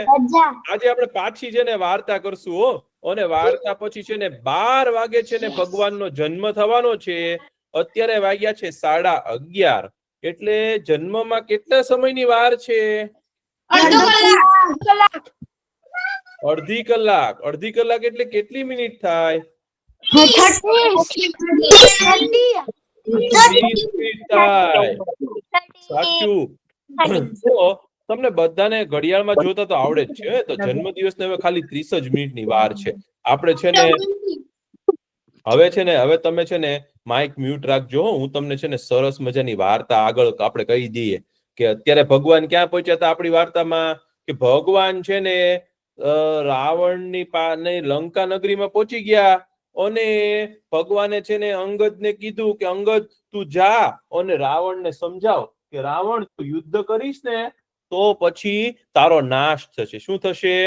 આજે આપણે પાછી છે ને વાર્તા કરશું. હો, અને વાર્તા પછી છે ને 12 વાગે છે ને ભગવાનનો જન્મ થવાનો છે. અત્યારે વાગ્યા છે 11:30. એટલે જન્મમાં કેટલા સમયની વાર છે? અડધી કલાક. અડધી કલાક એટલે કેટલી મિનિટ થાય? 30 મિનિટ થાય. સાચું. તો તમને બધાને ઘડિયાળમાં જોતા તો આવડે જ છે. તો જન્મદિવસને હવે ખાલી 30 જ મિનિટની વાર છે. આપણે છે ને હવે તમે છે ને માઇક મ્યુટ રાખજો. હું તમને છે ને સરસ મજાની વાર્તા આગળ આપણે કહી દઈએ કે અત્યારે ભગવાન ક્યાં પહોંચ્યા હતા આપણી વાર્તામાં. કે ભગવાન છે ને રાવણની લંકા નગરીમાં પહોંચી ગયા. અને ભગવાને છે ને અંગદને કીધું કે અંગદ તું જા અને રાવણને સમજાવ કે રાવણ તું યુદ્ધ કરીશ ને તો પછી તારો નાશ થશે. શું થશે?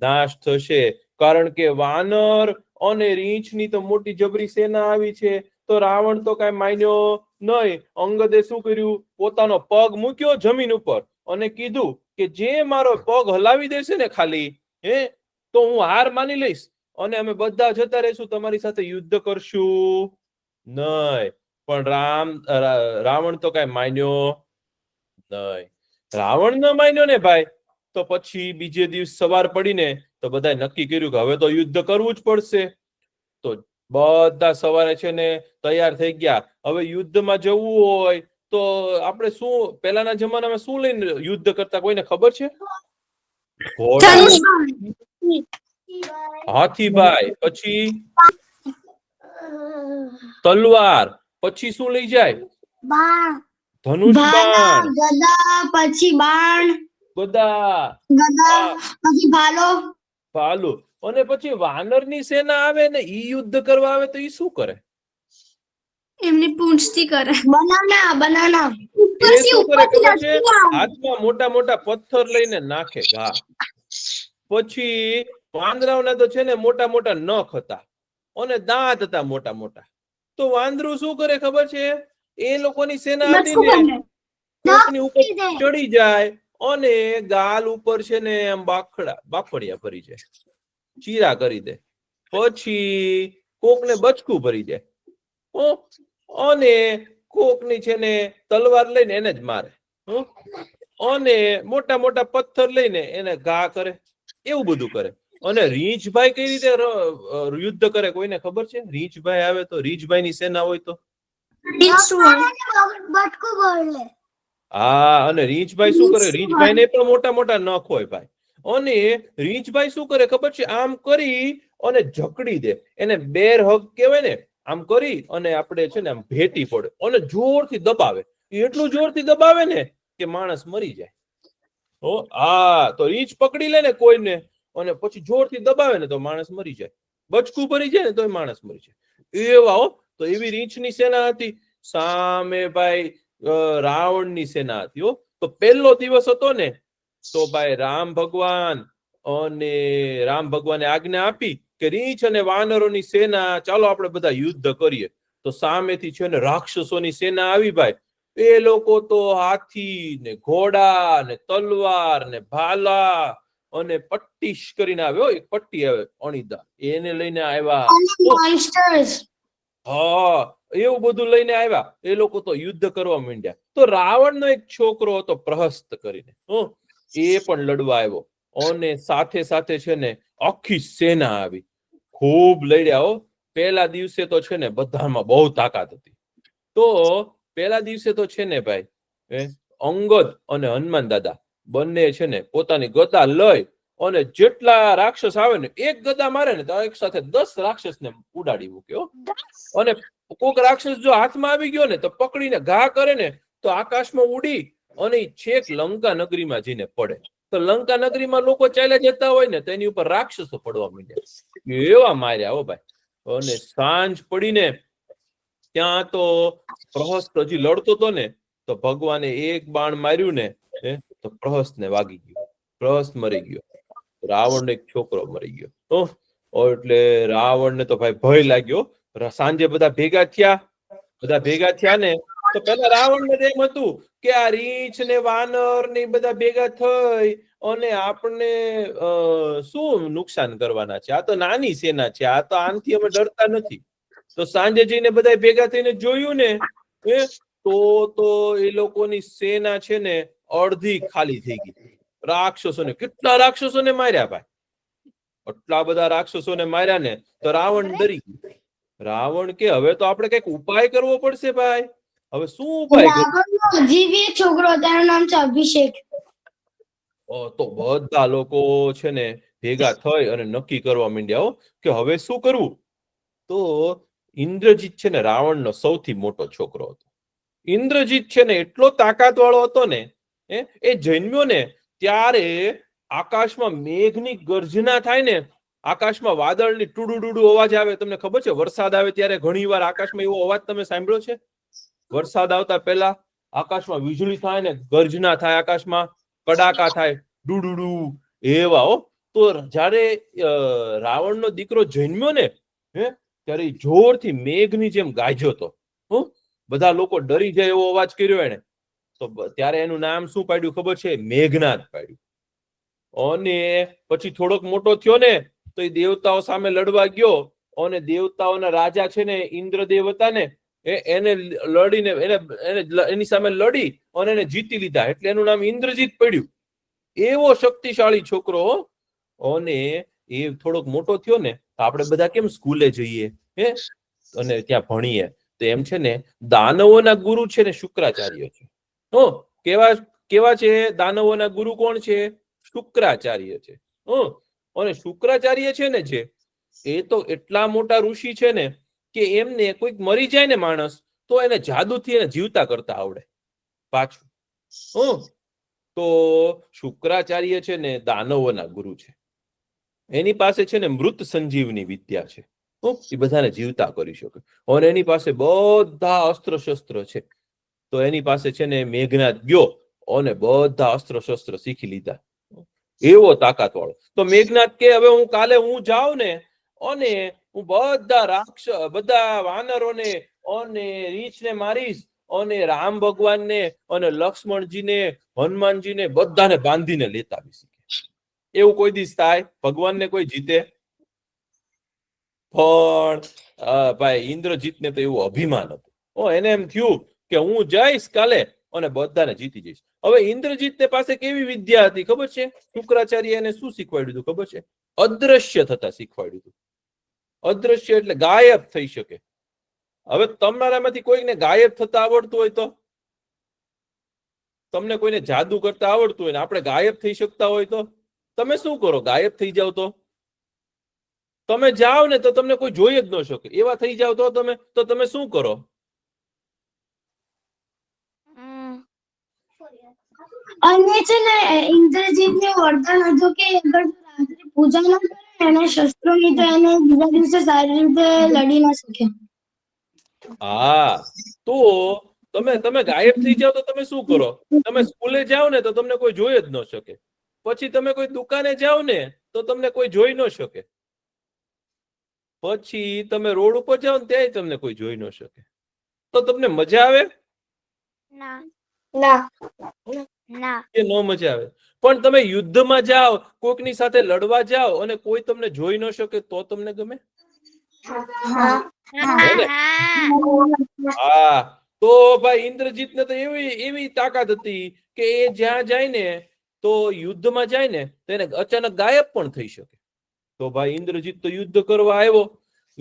નાશ થશે. કારણ કે વાનર અને રીંછની તો મોટી જબરી સેના આવી છે. તો રાવણ તો કઈ માન્યો નહીં. અંગદે શું કર્યું? પોતાનો પગ મૂક્યો જમીન ઉપર અને કીધું કે જે મારો પગ હલાવી દેશે ને ખાલી તો હું હાર માની લઈશ અને અમે બધા જતા રહીશું, તમારી સાથે યુદ્ધ કરશું નહીં. પણ રાવણ તો કઈ માન્યો નહીં. રાવણ ન માન્યો ને ભાઈ, તો પછી બીજે દિવસ સવાર પડીને તો બધાએ નક્કી કર્યું કે હવે તો યુદ્ધ કરવું જ પડશે. તો બધા સવારે છે ને તૈયાર થઈ ગયા. હવે યુદ્ધમાં જવું હોય તો આપણે શું પહેલાના જમાનામાં શું લઈને યુદ્ધ કરતા? કોઈને ખબર છે? ઘોડા, હાથીભાઈ, પછી તલવાર, પછી શું લઈ જાય? ધનુષ બાણ, ગદા, પછી બાણ, ગદા, પછી ભાલો. અને પછી વાનરની સેના આવે ને ઈ યુદ્ધ કરવા આવે તો ઈ શું કરે? એમની પૂંછથી કરે. બનાના એ શું કરે ખબર છે? હાથમાં મોટા મોટા પથ્થર લઈને નાખે ઘા. પછી વાંદરાઓના તો છે ને મોટા મોટા નખ હતા અને દાંત હતા મોટા મોટા. તો વાંદરું શું કરે ખબર છે? એ લોકોની સેના હતી ને કોકની ઉપર ચડી જાય અને ગાલ ઉપર છે ને આમ બાફડિયા ભરી જાય, ચીરા કરી દે. પછી કોકને બચકું ભરી જાય અને કોકની છે ને તલવાર લઈને એને જ મારે અને મોટા મોટા પથ્થર લઈને એને ઘા કરે. એવું બધું કરે. અને રીંછભાઈ કઈ રીતે યુદ્ધ કરે કોઈને ખબર છે? રીંછભાઈ આવે તો રીંછભાઈ ની સેના હોય તો હા, અને રીંછભાઈ શું કરે? રીંછભાઈ ને પણ મોટા મોટા નખ હોય ભાઈ. અને રીંછભાઈ શું કરે ખબર છે? આમ કરી અને જકડી દે. એને બેર હગ કહેવાય ને. આમ કરી અને આપણે છે ને આમ ભેટી પડે અને જોરથી દબાવે. એટલું જોરથી દબાવે ને કે માણસ મરી જાય. તો રીંછ પકડી લે ને કોઈને અને પછી જોરથી દબાવે ને તો માણસ મરી જાય. બચકું ભરી જાય ને તો માણસ મરી જાય. એવા તો એવી રીંછની સેના હતી. સામે ભાઈ રાવણની સેના હતી. તો પહેલો દિવસ હતો ને તો ભાઈ રામ ભગવાને આજ્ઞા આપી કે રીંછ અને વાનરોની સેના ચાલો આપણે બધા યુદ્ધ કરીએ. તો સામેથી છે ને રાક્ષસોની સેના આવી ભાઈ. એ લોકો તો હાથી ને ઘોડા ને તલવાર ને ભાલા અને પટ્ટીશ કરીને આવ્યો. એક પટ્ટી આવે અણીદાર, એને લઈને આવ્યા. હા, એવું બધું લઈને આવ્યા. એ લોકો તો યુદ્ધ કરવા માંડ્યા. તો રાવણનો એક છોકરો હતો પ્રહસ્ત કરીને, એ પણ લડવા આવ્યો. અને સાથે સાથે છે ને આખી સેના આવી. ખૂબ લડ્યા. પહેલા દિવસે તો છે ને બધામાં બહુ તાકાત હતી. તો પહેલા દિવસે તો છે ને ભાઈ અંગદ અને હનુમાન દાદા બંને છે ને પોતાની ગદા લઈ અને જેટલા રાક્ષસ આવે ને એક ગદા મારે ને તો એક સાથે 10 રાક્ષસને ઉડાડી મૂક્યો. અને કોક રાક્ષસ જો હાથમાં આવી ગયો ને તો પકડીને ઘા કરે ને તો આકાશમાં ઉડી અને છેક લંકા નગરીમાં જઈને પડે. તો લંકા નગરીમાં લોકો ચાલ્યા જતા હોય ને તો એની ઉપર રાક્ષસો પડવા માંડ્યા. એવા માર્યા હો ભાઈ. અને સાંજ પડીને ત્યાં તો પ્રહસ્ત હજી લડતો હતો ને તો ભગવાને એક બાણ માર્યું ને તો પ્રહસ્તને વાગી ગયું. પ્રહસ્ત મરી ગયો. રાવણનો એક છોકરો મરી ગયો. એટલે રાવણને તો ભાઈ ભય લાગ્યો. સાંજે બધા ભેગા થયા ને તો પેલા રાવણને એમ હતું કે આ રીંછ ને વાનર ને બધા ભેગા થઈ અને આપણને શું નુકસાન કરવાના છે? આ તો નાની સેના છે, આ તો આનથી અમે ડરતા નથી. તો સાંજે જઈને બધા ભેગા થઈને જોયું ને તો એ લોકોની સેના છે ને અડધી ખાલી થઈ ગઈ. રાક્ષસોને કેટલા રાક્ષસોને માર્યા ભાઈ. આટલા બધા રાક્ષસોને માર્યા ને તો રાવણ ડરી ગયો. રાવણ કે હવે તો આપણે કઈક ઉપાય કરવો પડશે ભાઈ. હવે શું ઉપાય કરવો? હજી બી એક છોકરો હતો, એનું નામ છે અભિષેક. તો બધા લોકો છે ને ભેગા થઈ અને નક્કી કરવા માંડ્યા કે હવે શું કરવું. તો ઇન્દ્રજીત છે ને રાવણનો સૌથી મોટો છોકરો હતો. ઇન્દ્રજીત છે ને એટલો તાકાત વાળો હતો ને એ જન્મ્યો ને ત્યારે આકાશમાં મેઘની ગર્જના થાય ને, આકાશમાં વાદળની ટુડુ અવાજ આવે. તમને ખબર છે વરસાદ આવે ત્યારે ઘણી વાર આકાશમાં એવો અવાજ તમે સાંભળ્યો છે? વરસાદ આવતા પહેલા આકાશમાં વીજળી થાય ને ગર્જના થાય, આકાશમાં કડાકા થાય, ડુડુડુ એવા. તો જયારે રાવણનો દીકરો જન્મ્યો ને ત્યારે જોરથી મેઘની જેમ ગાજ્યો હતો. બધા લોકો ડરી જાય એવો અવાજ કર્યો એને. તો ત્યારે એનું નામ શું પાડ્યું ખબર છે? મેઘનાદ પાડ્યું. અને પછી થોડોક મોટો થયો ને તો એ દેવતાઓ સામે લડવા ગયો અને દેવતાઓના રાજા છે ને ઇન્દ્રદેવ હતા ને એને લડીને એની સામે લડી અને એને જીતી લીધા. એટલે એનું નામ ઇન્દ્રજીત પડ્યું. એવો શક્તિશાળી છોકરો. અને એ થોડોક મોટો થયો ને તો આપણે બધા કેમ સ્કૂલે જઈએ અને ત્યાં ભણીએ તો એમ છે ને દાનવોના ગુરુ છે ને શુક્રાચાર્ય છે. કેવા છે દાનવોના ગુરુ? કોણ છે? શુક્રાચાર્ય છે. અને શુક્રાચાર્ય છે ને જે એ તો એટલા મોટા ઋષિ છે ને કે એમને કોઈક મરી જાય ને માણસ તો એને જાદુથી એને જીવતા કરતા આવડે પાછું. તો શુક્રાચાર્ય છે ને દાનવોના ગુરુ છે. એની પાસે છે ને મૃત સંજીવની વિદ્યા છે. એ બધાને જીવતા કરી શકે. અને એની પાસે બધા અસ્ત્ર શસ્ત્ર છે. તો એની પાસે છે ને મેઘનાદ ગયો અને બધા અસ્ત્ર શસ્ત્ર શીખી લીધા. એવો તાકાત વાળો. તો મેઘનાદ કે હવે કાલે હું જાઉં ને અને હું બધા વાનરોને અને રીંછને મારીશ અને રામ ભગવાનને અને લક્ષ્મણજીને હનુમાનજીને બધાને બાંધીને લેતા આવીશ. એવું કોઈ દિવસ થાય? ભગવાનને કોઈ જીતે? પણ ભાઈ ઇન્દ્રજીતને તો એવું અભિમાન હતું. એને એમ થયું કે હું જઈશ કાલે અને બધાને જીતી જઈશ. હવે ઇન્દ્રજીતને પાસે કેવી વિદ્યા હતી ખબર છે? શુક્રાચાર્ય એને શું શીખવાડ્યું હતું ખબર છે? અદ્રશ્ય થતા શીખવાડ્યું હતું. અદ્રશ્ય એટલે ગાયબ થઈ શકે. હવે તમારામાંથી કોઈને ગાયબ થતા આવડતું હોય તો, તમને કોઈને જાદુ કરતા આવડતું હોય ને આપણે ગાયબ થઈ શકતા હોય તો તમે શું કરો? ગાયબ થઈ જાવ તો તમે જાઓ ને તો તમને કોઈ જોઈ જ ન શકે. એવા થઈ જાવ તો તમે શું કરો? અને છે ને ઇન્દ્રજીતને વરદાન હતું કે અગર રાત્રે પૂજા ન કરે એને શસ્ત્રોની તો એને બીજા દિવસે સારી રીતે લડી ના શકે. તો તમે ગાયબ થઈ જાવ તો તમે શું કરો? તમે સ્કૂલે જાઓ ને તો તમને કોઈ જોઈ જ ન શકે. પછી તમે કોઈ દુકાને જાઓ ને તો તમને કોઈ જોઈ ન શકે. પછી તમે રોડ ઉપર જાઓ ને ત્યાંય તમને કોઈ જોઈ ન શકે. તો તમને મજા આવે? કે ન મજા આવે? પણ તમે યુદ્ધમાં જાઓ, કોઈકની સાથે લડવા જાઓ અને કોઈ તમને જોઈ ન શકે તો તમને ગમે? તો ભાઈ ઇન્દ્રજીતને તો એવી તાકાત હતી કે એ જ્યાં જાય ને તો યુદ્ધમાં જાય ને તો એને અચાનક ગાયબ પણ થઈ શકે. તો ભાઈ ઇન્દ્રજીત તો યુદ્ધ કરવા આવ્યો.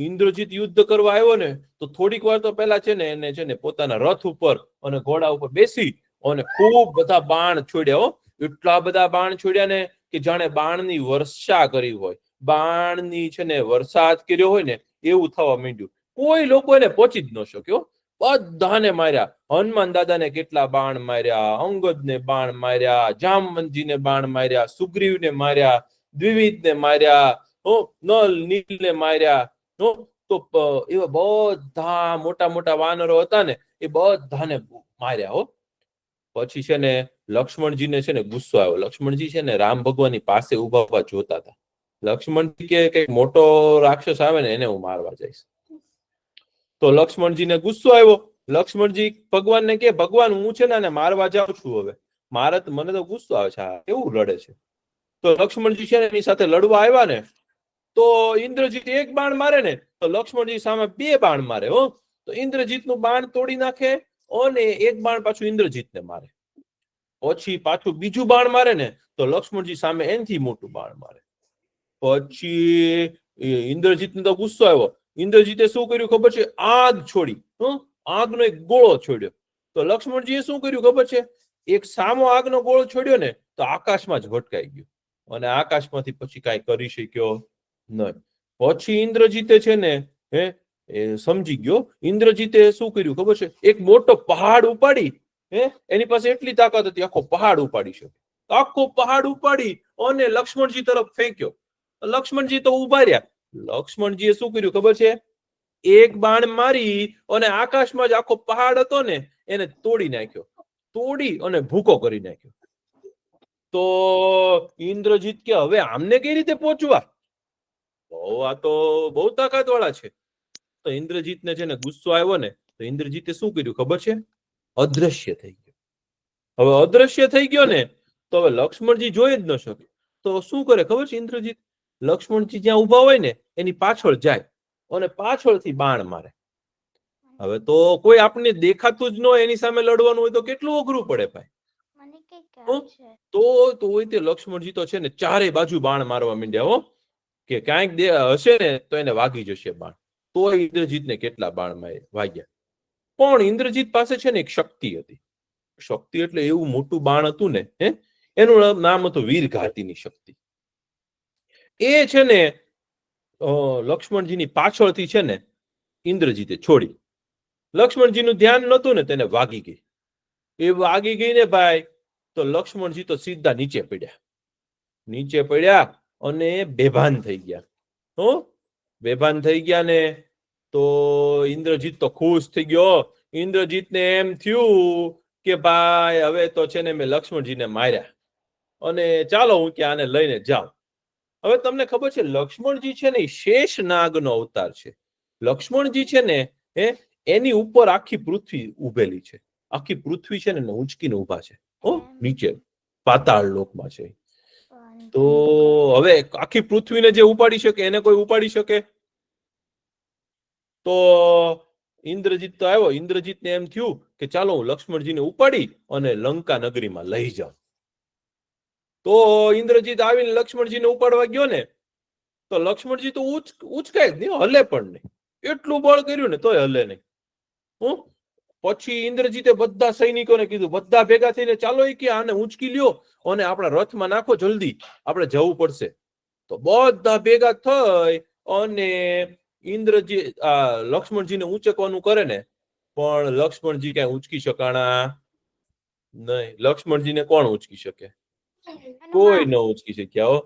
ઇન્દ્રજીત યુદ્ધ કરવા આવ્યો ને તો થોડીક વાર તો પહેલા છે ને એને છે ને પોતાના રથ ઉપર અને ઘોડા ઉપર બેસી અને ખૂબ બધા બાણ છોડ્યા. એટલા બધા બાણ છોડ્યા ને કે જાણે બાણની વર્ષા કરી હોય, બાણની છે ને વરસાદ કર્યો હોય ને એવું થવા માંડ્યું. કોઈ લોકો એને પહોંચી જ ન શક્યો. બધાને માર્યા. હનુમાન દાદાને કેટલા બાણ માર્યા, અંગદને બાણ માર્યા, જામવંતજીને બાણ માર્યા, સુગ્રીવને માર્યા, દ્વિવિધને માર્યા, નલ નીલને માર્યા. તો એવા બધા મોટા મોટા વાનરો હતા ને એ બધાને માર્યા. પછી છે ને લક્ષ્મણજીને છે ને ગુસ્સો આવ્યો. લક્ષ્મણજી છે ને રામ ભગવાનની પાસે ઉભા ઉભા જોતા હતા. લક્ષ્મણજી કે કઈક મોટો રાક્ષસ આવે ને એને હું મારવા જઈશ. તો લક્ષ્મણજીને ગુસ્સો આવ્યો. લક્ષ્મણજી ભગવાનને કે ભગવાન હું છે ને મારવા જાઉં છું, હવે મને તો ગુસ્સો આવે છે, કેવું લડે છે. તો લક્ષ્મણજી છે ને એની સાથે લડવા આવ્યા ને તો ઇન્દ્રજીત એક બાણ મારે ને તો લક્ષ્મણજી સામે 2 બાણ મારે. તો ઇન્દ્રજીતનું બાણ તોડી નાખે અને એક બાણ પાછું ઇન્દ્રજીતને મારે. પછી પાછું બીજું બાણ મારે ને તો લક્ષ્મણજી સામે એનથી મોટું બાણ મારે. પછી ઇન્દ્રજીતને તો ગુસ્સો આવ્યો. ઇન્દ્રજીતે શું કર્યું ખબર છે? આગ છોડી. આગનો એક ગોળો છોડ્યો. તો લક્ષ્મણજીએ શું કર્યું ખબર છે? એક સામો આગનો ગોળો છોડ્યો ને તો આકાશમાં જ ભટકાઈ ગયો અને આકાશમાંથી પછી કાંઈ કરી શક્યો નહીં. પછી ઇન્દ્રજીતે છે ને સમજી ગયો. ઇન્દ્રજીતે શું કર્યું ખબર છે? એક મોટો પહાડ ઉપાડી, એની પાસે એટલી તાકાત હતી આખો પહાડ ઉપાડી શકે. આખો પહાડ ઉપાડી અને લક્ષ્મણજી તરફ ફેંક્યો. લક્ષ્મણજી તો ઉભા રહ્યા. લક્ષ્મણજીએ શું કર્યું ખબર છે? એક બાણ મારી અને આકાશમાં જ આખો પહાડ હતો ને એને તોડી નાખ્યો. તોડી અને ભૂકો કરી નાખ્યો. તો ઇન્દ્રજીત કે હવે આમને કઈ રીતે પહોંચવા? આ તો બહુ તાકાત વાળા છે. તો ઇન્દ્રજીતને છે ને ગુસ્સો આવ્યો ને તો ઇન્દ્રજીતે શું કર્યું ખબર છે? અદ્રશ્ય થઈ ગયો. હવે અદ્રશ્ય થઈ ગયો ને તો હવે લક્ષ્મણજી જોઈ જ ન શકે. તો શું કરે ખબર છે ઇન્દ્રજીત? લક્ષ્મણજી જ્યાં ઉભા હોય ને એની પાછળ જાય અને પાછળથી બાણ મારે. હવે તો કોઈ આપણને દેખાતું જ ન હોય એની સામે લડવાનું હોય તો કેટલું અઘરું પડે ભાઈ. તો તે લક્ષ્મણજી તો છે ને ચારે બાજુ બાણ મારવા માંડ્યા. કે ક્યાંક હશે ને તો એને વાગી જશે બાણ. તો ઇન્દ્રજીતને કેટલા બાણ વાગ્યા. પણ ઇન્દ્રજીત પાસે છે ને એક શક્તિ હતી. શક્તિ એટલે એવું મોટું બાણ હતું ને એનું નામ હતું વીરઘાતીની શક્તિ. એ છે ને લક્ષ્મણજીની પાછળથી છે ને ઇન્દ્રજીતે છોડી. લક્ષ્મણજીનું ધ્યાન નતું ને તેને વાગી ગઈ. એ વાગી ગઈ ને ભાઈ તો લક્ષ્મણજી તો સીધા નીચે પડ્યા અને બેભાન થઈ ગયા. બેભાન થઈ ગયા ને તો ઇન્દ્રજીત તો ખુશ થઈ ગયો. ઇન્દ્રજીતને એમ થયું કે ભાઈ હવે તો છે ને મેં લક્ષ્મણજીને માર્યા અને ચાલો હું કે આને લઈને જાઉં. હવે તમને ખબર છે લક્ષ્મણજી છે ને શેષ નાગનો અવતાર છે. લક્ષ્મણજી છે ને એની ઉપર આખી પૃથ્વી ઉભેલી છે. આખી પૃથ્વી છે ને ઉંચકીને ઉભા છે. નીચે પાતાળ લોકમાં છે. તો હવે આખી પૃથ્વીને જે ઉપાડી શકે એને કોઈ ઉપાડી શકે? તો ઇન્દ્રજીત તો આવ્યો. ઇન્દ્રજીતને એમ થયું કે ચાલો હું લક્ષ્મણજીને ઉપાડી અને લંકા નગરીમાં લઈ જાઉં. તો ઇન્દ્રજીત આવીને લક્ષ્મણજીને ઉપાડવા ગયો ને તો લક્ષ્મણજી તો ઉચકાય જ નહીં, હલે પણ નહીં. એટલું બળ કર્યું ને તોય હલે નહીં. પછી ઇન્દ્રજીતે બધા સૈનિકોને કીધું, બધા ભેગા થઈને ચાલો કે આને ઉંચકી લ્યો અને આપણા રથમાં નાખો, જલ્દી આપણે જવું પડશે. તો બધા ભેગા થઈ અને ઇન્દ્રજી લક્ષ્મણજીને ઉંચકવાનું કરે ને પણ લક્ષ્મણજી કઈ ઉંચકી શકાણા નહીં. લક્ષ્મણજીને કોણ ઉંચકી શકે? કોઈ ન ઉંચકી શક્યા.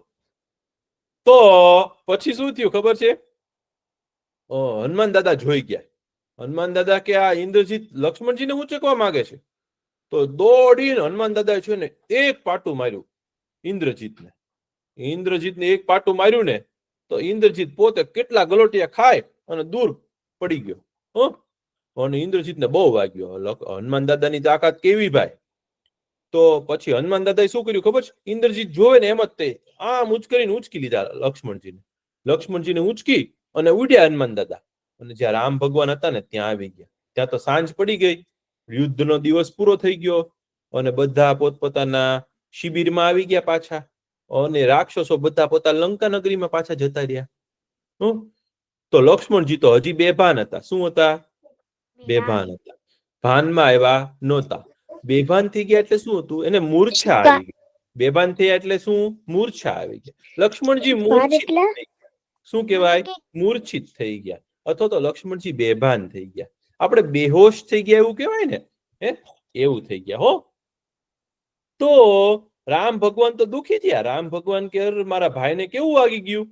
તો પછી શું થયું ખબર છે? હનુમાન દાદા જોઈ ગયા. હનુમાન દાદા કે આ ઇન્દ્રજીત લક્ષ્મણજીને ઉંચકવા માંગે છે. તો દોડીને હનુમાન દાદા છે ને એક પાટું માર્યું ઇન્દ્રજીતને. ઇન્દ્રજીતને એક પાટું માર્યું ને તો ઇન્દ્રજીત પોતે કેટલા ગલોટિયા ખાય અને દૂર પડી ગયો. અને ઇન્દ્રજીતને બહુ વાગ્યો. હનુમાન દાદાની તાકાત કેવી ભાઈ. તો પછી હનુમાન દાદાએ શું કર્યું ખબર છે? ઇન્દ્રજીત જોવે ને એમ જ તે આમ ઉચકીને ઉંચકી લીધા લક્ષ્મણજીને. લક્ષ્મણજીને ઉંચકી અને ઉડ્યા હનુમાન દાદા. અને જ્યાં રામ ભગવાન હતા ને ત્યાં આવી ગયા. ત્યાં તો સાંજ પડી ગઈ. યુદ્ધનો દિવસ પૂરો થઈ ગયો અને બધા પોતપોતાના શિબિરમાં આવી ગયા પાછા. અને રાક્ષસો બધા પોતા લંકા નગરીમાં પાછા જતા રહ્યા. તો લક્ષ્મણજી તો હજી બેભાન હતા. શું હતા? બેભાન હતા. ભાનમાં આવ્યા નહોતા. બેભાન થઈ ગયા એટલે શું હતું? એને મૂર્છા આવી ગઈ. બેભાન થયા એટલે શું? મૂર્છા આવી ગયા. લક્ષ્મણજી મૂર્છિત થઈ ગયા. શું કહેવાય? મૂર્છિત થઈ ગયા, અથવા તો લક્ષ્મણજી બેભાન થઈ ગયા. આપણે બેહોશ થઈ ગયા એવું કહેવાય ને, એવું થઈ ગયા. હો, તો રામ ભગવાન તો દુખી થયા. રામ ભગવાન કે મારા ભાઈને કેવું વાગી ગયું?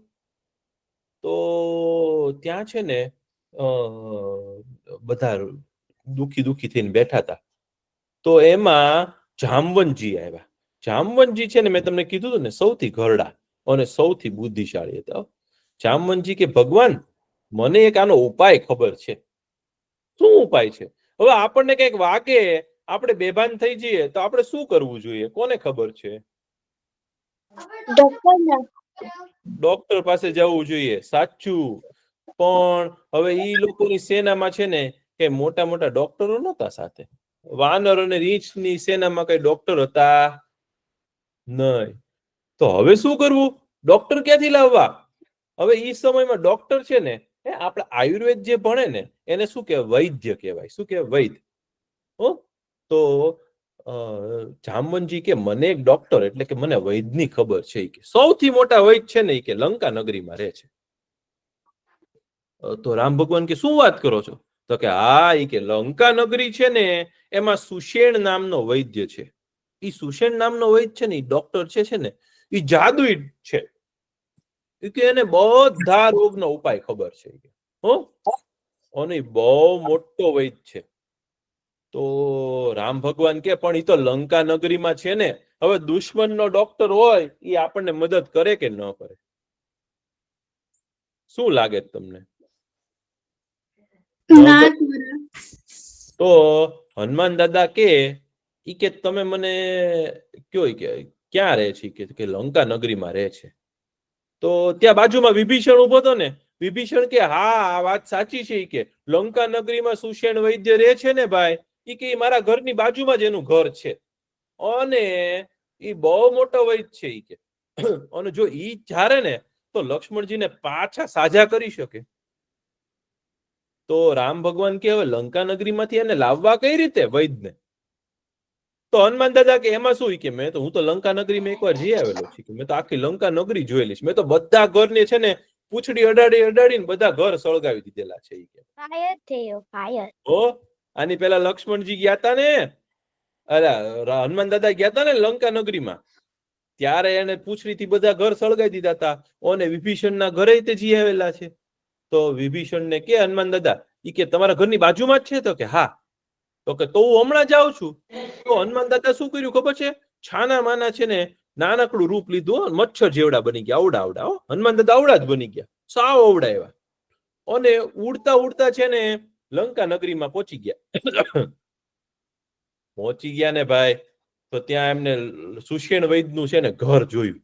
તો ત્યાં છે ને બધા દુખી થઈને બેઠા હતા. તો એમાં જામવંતજી આવ્યા. જામવંતજી છે ને, મેં તમને કીધું હતું ને, સૌથી ઘરડા અને સૌથી બુદ્ધિશાળી હતા. જામવંતજી કે ભગવાન, મને એક આનો ઉપાય ખબર છે. શું ઉપાય છે? હવે આપણને કઈક વાગે, આપણે બેભાન થઈ જઈએ તો આપણે શું કરવું જોઈએ? કોને ખબર છે? ડોક્ટર પાસે જવું જોઈએ. સાચું. પણ હવે ઈ લોકોની સેનામાં છે ને કે મોટા મોટા ડોક્ટરો નહોતા સાથે. વાનર અને રીંછની સેનામાં કઈ ડોક્ટર હતા નહીં. તો હવે શું કરવું? ડોક્ટર ક્યાંથી લાવવા? હવે ઈ સમયમાં ડોક્ટર છે ને, આપણે આયુર્વેદ જે ભણે ને એને શું કહેવાય? વૈદ્ય કહેવાય. શું કહેવાય? વૈદ્ય. તો જામવંતજી કે મને એક ડોક્ટર એટલે કે મને વૈદ્યની ખબર છે. કે સૌથી મોટા વૈદ્ય છે ને, કે લંકા નગરીમાં રહે છે. તો રામ ભગવાન કે શું વાત કરો છો? તો કે હા, કે લંકા નગરી છે ને એમાં સુષેણ નામનો વૈદ્ય છે. ઈ સુષેણ નામનો વૈદ્ય છે ને, ઈ ડોક્ટર છે ને, ઈ જાદુઈ છે. કે એને બધા રોગનો ઉપાય ખબર છે. અને બહુ મોટો વૈદ્ય છે. તો રામ ભગવાન કે પણ ઈ તો લંકા નગરીમાં છે ને, હવે દુશ્મનનો ડોક્ટર હોય ઈ આપણને મદદ કરે કે ન કરે? શું લાગે તમને? તો હનુમાન દાદા કે ઈ કે તમે મને કયો કે ક્યાં રહે છે? કે લંકા નગરીમાં રહે છે. તો ત્યાં બાજુમાં વિભીષણ ઉભો હતો ને. વિભીષણ કે હા, આ વાત સાચી છે. કે લંકા નગરીમાં સુષેણ વૈદ્ય રહે છે ને ભાઈ. ઈ કે મારા ઘરની બાજુમાં જ એનું ઘર છે અને ઈ બહુ મોટો વૈદ્ય છે. ઈ કે અને જો ઈ ચારે ને તો લક્ષ્મણજીને પાછા સાજા કરી શકે. તો રામ ભગવાન કે હવે લંકા નગરીમાંથી એને લાવવા કઈ રીતે વૈદ્યને? તો હનુમાન દાદા કે એમાં શું? કે હું તો લંકા નગરીમાં એકવાર જઈ આવેલો છું. કે મેં તો આખી લંકા નગરી જોયેલી છે. મેં તો બધા ઘરને છે ને પૂંછડી અડાડીને બધા ઘર સળગાવી દીધેલા છે. ફાયર થયો, ફાયર. આની પેલા લક્ષ્મણજી ગયા હતા ને, હનુમાન દાદા ગયા હતા ને લંકા નગરીમાં, ત્યારે એને પૂંછડીથી બધા ઘર સળગાવી દીધા હતા. અને વિભીષણના ઘરે તે જઈ આવેલા છે. તો વિભીષણને કે હનુમાન દાદા ઈ કે તમારા ઘરની બાજુમાં જ છે? તો કે હા. તો કે તો હું હમણાં જાઉં છું. તો હનુમાન દાદા શું કર્યું ખબર છે? છાના માના છે ને નાનકડું રૂપ લીધું. મચ્છર જેવડા બની ગયા. આવડા હનુમાન દાદા આવડા જ બની ગયા. સાવ આવડા એવા. અને ઉડતા ઉડતા છે ને લંકા નગરીમાં પહોંચી ગયા. પહોંચી ગયા ને ભાઈ, તો ત્યાં એમને સુષેણ વૈદ્યનું છે ને ઘર જોયું.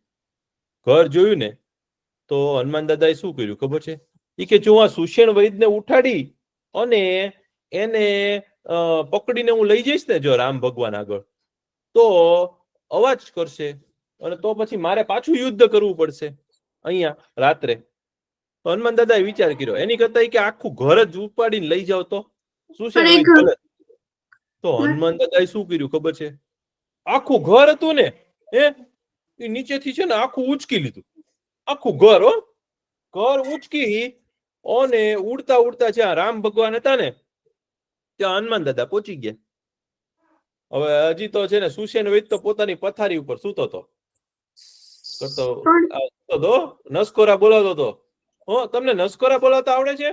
ઘર જોયું ને તો હનુમાન દાદાએ શું કર્યું ખબર છે? ઈ કે જો આ સુષેણ વૈદ્યને ઉઠાડી અને એને પકડીને હું લઈ જઈશ ને જો રામ ભગવાન આગળ, તો અવાજ કરશે અને તો પછી મારે પાછું યુદ્ધ કરવું પડશે અહીંયા રાત્રે. તો હનુમાન દાદાએ વિચાર કર્યો, એની કરતા કે આખું ઘર જ ઉપાડીને લઈ જાવ તો સુષેણ વૈદ્ય. તો હનુમાન દાદાએ શું કર્યું ખબર છે? આખું ઘર હતું ને એ નીચેથી છે ને આખું ઉંચકી લીધું. આખું ઘર ઘર ઉંચકી અને ઉડતા ઉડતા જ્યાં રામ ભગવાન હતા ને ત્યાં હનુમાન દાદા પહોંચી ગયા. હવે હજી તો છે ને સુષેણ વૈદ્ય તો પોતાની પથારી ઉપર સૂતો હતો, નસકોરા બોલાવતો હતો. તમને નસકોરા બોલાવતા આવડે છે?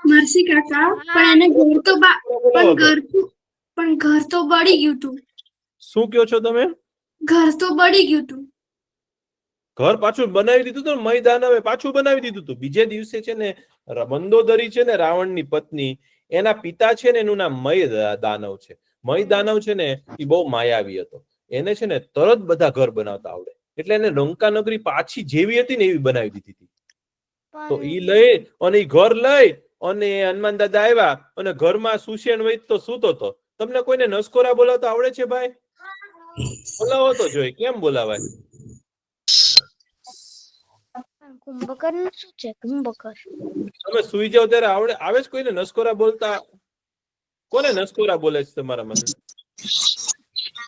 મરસી કાકા, પણ એને ઘર તો બળી ગયું તું. શું કયો છો તમે? ઘર તો બળી ગયું તું. ઘર પાછું બનાવી દીધું હતું. મય દાનવે પાછું બનાવી દીધું હતું. બીજે દિવસે છે ને મંદોદરી છે ને રાવણની પત્ની, એના પિતા છે ને એનું નામ મય દાનવ છે. મય દાનવ છે ને એ બહુ માયાવી હતો. એને છે ને તરત બધા ઘર બનાવતા આવડે. એટલે એને લંકા નગરી પાછી જેવી હતી ને એવી બનાવી દીધી હતી. તો ઈ લઈ અને ઈ ઘર લઈ અને હનુમાન દાદા આવ્યા અને ઘરમાં સુષેણ વૈદ્ય તો સૂતો હતો. તમને કોઈને નસકોરા બોલાવતા આવડે છે ભાઈ? બોલાવો તો જોઈ. કેમ બોલાવાય? કુંભકર નું શું છે? કુંભકર તમે સુઈ જાવ ત્યારે આવે છે કોઈને નસકોરા બોલતા? કોને નસકોરા બોલે છે તમારા માટે?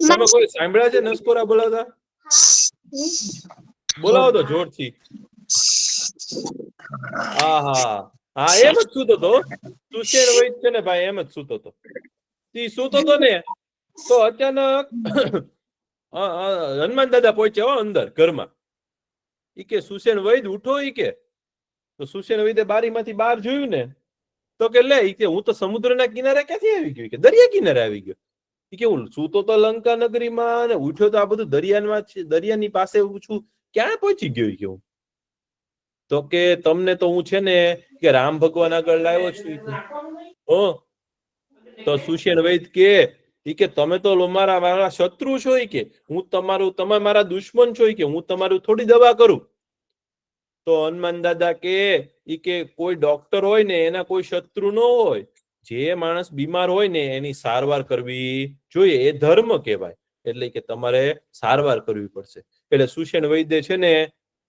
તમે કોઈ સાંભળ્યા છે નસકોરા બોલાવતા? બોલાવો તો જોરથી. હા એમ જ સૂતો તો સુશેર વૈદ છે ને ભાઈ, એમ જ સૂતો તો. સૂતો તો ને તો અચાનક હનુમાન દાદા પહોંચ્યા અંદર ઘરમાં. ઈ કે સુશેન વૈદ ઉઠો. ઈ કે તો સુશેન વૈદે બારીમાંથી બહાર જોયું ને તો કે લે, ઈ કે હું તો સમુદ્રના કિનારે ક્યાંથી આવી ગયો? કે દરિયા કિનારે આવી ગયો. ઈ કે હું સૂતો તો લંકા નગરીમાં અને ઉઠ્યો તો આ બધું દરિયાની પાસે છું, ક્યાં પહોંચી ગયો? કે હું તો કે તમને તો હું છે ને કે રામ ભગવાન આગળ લાવ્યો છું. તો સુશેન વૈદ કે તમે તો મારા શત્રુ છો. કે હું તમે મારા દુશ્મન છો. કે હું તમારું થોડી દવા કરું? તો હનુમાન દાદા કે કોઈ ડોક્ટર હોય ને એના કોઈ શત્રુ ન હોય. જે માણસ બીમાર હોય ને એની સારવાર કરવી જોઈએ, એ ધર્મ કહેવાય. એટલે કે તમારે સારવાર કરવી પડશે. એટલે સુશેન વૈદ્ય છે ને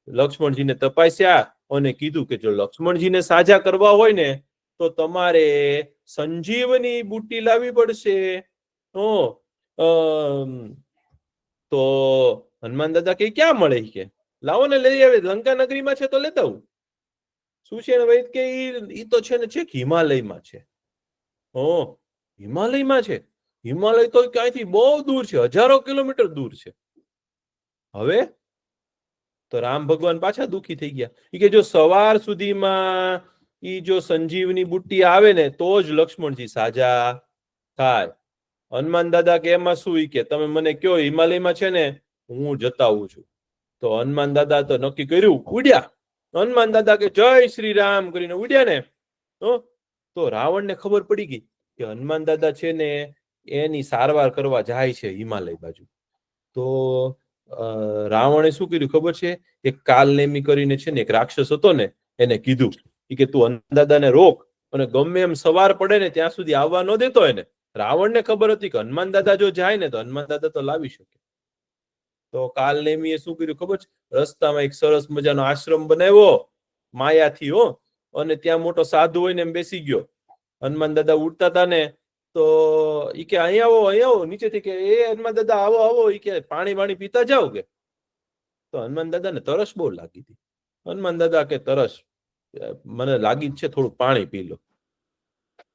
લક્ષ્મણજીને તપાસ્યા અને કીધું કે જો લક્ષ્મણજીને સાજા કરવા હોય ને તો તમારે સંજીવની બુટ્ટી લાવવી પડશે. તો હનુમાન દાદા કે ક્યાં મળે? કે લાવો ને લઈ આવે, લંકા નગરીમાં છે તો લેતા આવું. સુશેન વૈદ કે ઈ તો છે ને છેક હિમાલયમાં છે. હિમાલયમાં છે? હિમાલય તો ક્યાંયથી બહુ દૂર છે, હજારો કિલોમીટર દૂર છે. હવે તો રામ ભગવાન પાછા દુખી થઈ ગયા. કે જો સવાર સુધીમાં ઈ જો સંજીવની બુટ્ટી આવે ને તો જ લક્ષ્મણજી સાજા થાય. હનુમાન દાદા કે એમાં શું? કે તમે મને કયો હિમાલયમાં છે ને, હું જતા આવું છું. તો હનુમાન દાદા તો નક્કી કર્યું, ઉડ્યા. હનુમાન દાદા કે જય શ્રી રામ કરીને ઉડ્યા ને તો રાવણને ખબર પડી ગઈ કે હનુમાન દાદા છે ને એની સારવાર કરવા જાય છે હિમાલય બાજુ. તો રાવણે શું કર્યું ખબર છે? એક કાલનેમી કરીને છે ને એક રાક્ષસ હતો ને, એને કીધું કે તું હનુમાન દાદાને રોક અને ગમે એમ સવાર પડે ને ત્યાં સુધી આવવા ન દેતો એને. રાવણને ખબર હતી કે હનુમાન દાદા જો જાય ને તો હનુમાન દાદા તો લાવી શકે. તો કાલનેમીએ શું કર્યું ખબર છે? રસ્તામાં એક સરસ મજાનો આશ્રમ બનાવ્યો માયાથી, અને ત્યાં મોટો સાધુ હોય ને એમ બેસી ગયો. હનુમાન દાદા ઉડતા હતા ને તો ઈ કે અહીંયા આવો નીચેથી. કે એ હનુમાન દાદા આવો. ઈ કે પાણી પીતા જાવ. કે તો હનુમાન દાદાને તરસ બહુ લાગી હતી. હનુમાન દાદા કે તરસ મને લાગી છે, થોડું પાણી પી લો.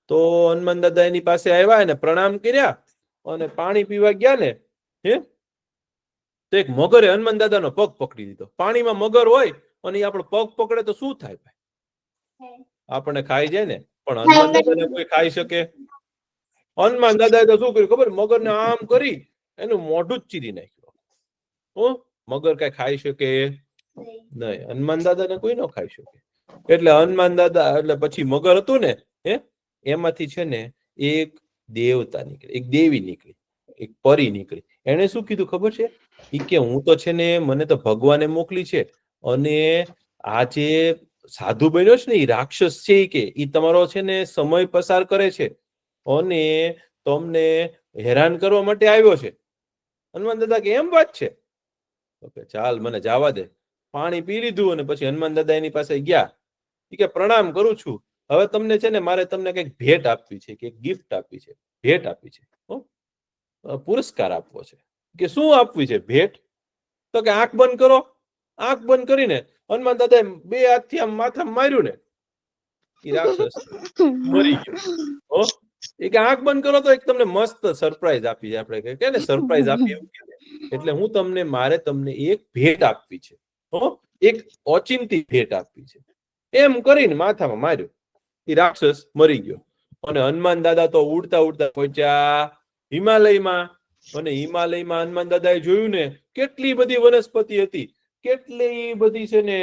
તો હનુમાન દાદા એની પાસે આવ્યા ને પ્રણામ કર્યા અને પાણી પીવા ગયા ને તો એક મગરે હનુમાન દાદાનો પગ પકડી લીધો. પાણીમાં મગર હોય અને આપણો પગ પકડે તો શું થાય ભાઈ? આપણને ખાઈ જાય ને. પણ હનુમાન દાદાને કોઈ ખાઈ શકે? હનુમાન દાદાએ તો શું કર્યું ખબર? મગરને આમ કરી એનું મોઢું જ ચીરી નાખ્યું. મગર કઈ ખાઈ શકે નહીં. હનુમાન દાદાને કોઈ ન ખાઈ શકે. એટલે હનુમાન દાદા એટલે પછી મગર હતું ને એમાંથી છે ને એક દેવતા નીકળી, એક દેવી નીકળી, એક પરી નીકળી. એને શું કીધું ખબર છે? કે હું તો છે ને મને તો ભગવાને મોકલી છે અને આ જે સાધુ બન્યો છે ને એ રાક્ષસ છે. કે એ તમારો છે ને સમય પસાર કરે છે અને તમને હેરાન કરવા માટે આવ્યો છે. હનુમાન દાદા કે એમ વાત છે? ઓકે ચાલ મને જવા દે. પાણી પી લીધું અને પછી હનુમાન દાદા એની પાસે ગયા. કે પ્રણામ કરું છું, હવે તમને છે ને મારે તમને કઈક ભેટ આપવી છે, કે ગિફ્ટ આપવી છે, ભેટ આપવી છે, પુરસ્કાર આપવો છે. કે શું આપવી છે ભેટ? તો કે આંખ બંધ કરો. આંખ બંધ કરીને હનુમાન દાદાએ 2 હાથથી આમ માથામાં માર્યું ને એ રાક્ષસ મરી ગયો. એ કે આંખ બંધ કરો તો એક તમને મસ્ત સરપ્રાઈઝ આપી છે. આપણે કે ને સરપ્રાઈઝ આપી. એટલે હું મારે તમને એક ભેટ આપવી છે, એક ઓચિંતી ભેટ આપવી છે. એમ કરીને માથામાં માર્યું. એ રાક્ષસ મરી ગયો. અને હનુમાન દાદા તો ઉડતા ઉડતા પહોંચ્યા હિમાલયમાં. અને હિમાલયમાં હનુમાન દાદાએ જોયું ને કેટલી બધી વનસ્પતિ હતી, કેટલી બધી છે ને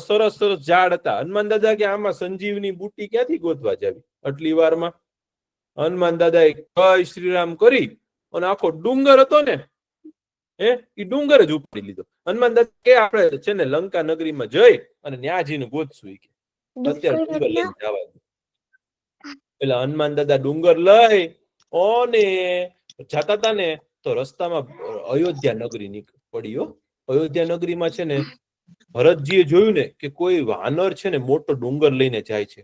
સરસ સરસ ઝાડ હતા. હનુમાન દાદા કે આમાં સંજીવની બુટ્ટી ક્યાંથી ગોતવા જાવી આટલી વારમાં? હનુમાન દાદાએ જય શ્રીરામ કરી અને આખો ડુંગર હતો ને એ ડુંગર જ ઉપાડી લીધો. હનુમાન દાદા કે આપણે છે ને લંકા નગરીમાં જઈ અને ન્યાજીને ગોતશું. અત્યારે ડુંગર લઈને જવા દે. એટલે હનુમાન દાદા ડુંગર લઈ અને જતા હતા ને તો રસ્તામાં અયોધ્યા નગરી પડી. અયોધ્યા નગરીમાં છે ને ભરતજીએ જોયું ને કે કોઈ વાનર છે ને મોટો ડુંગર લઈને જાય છે,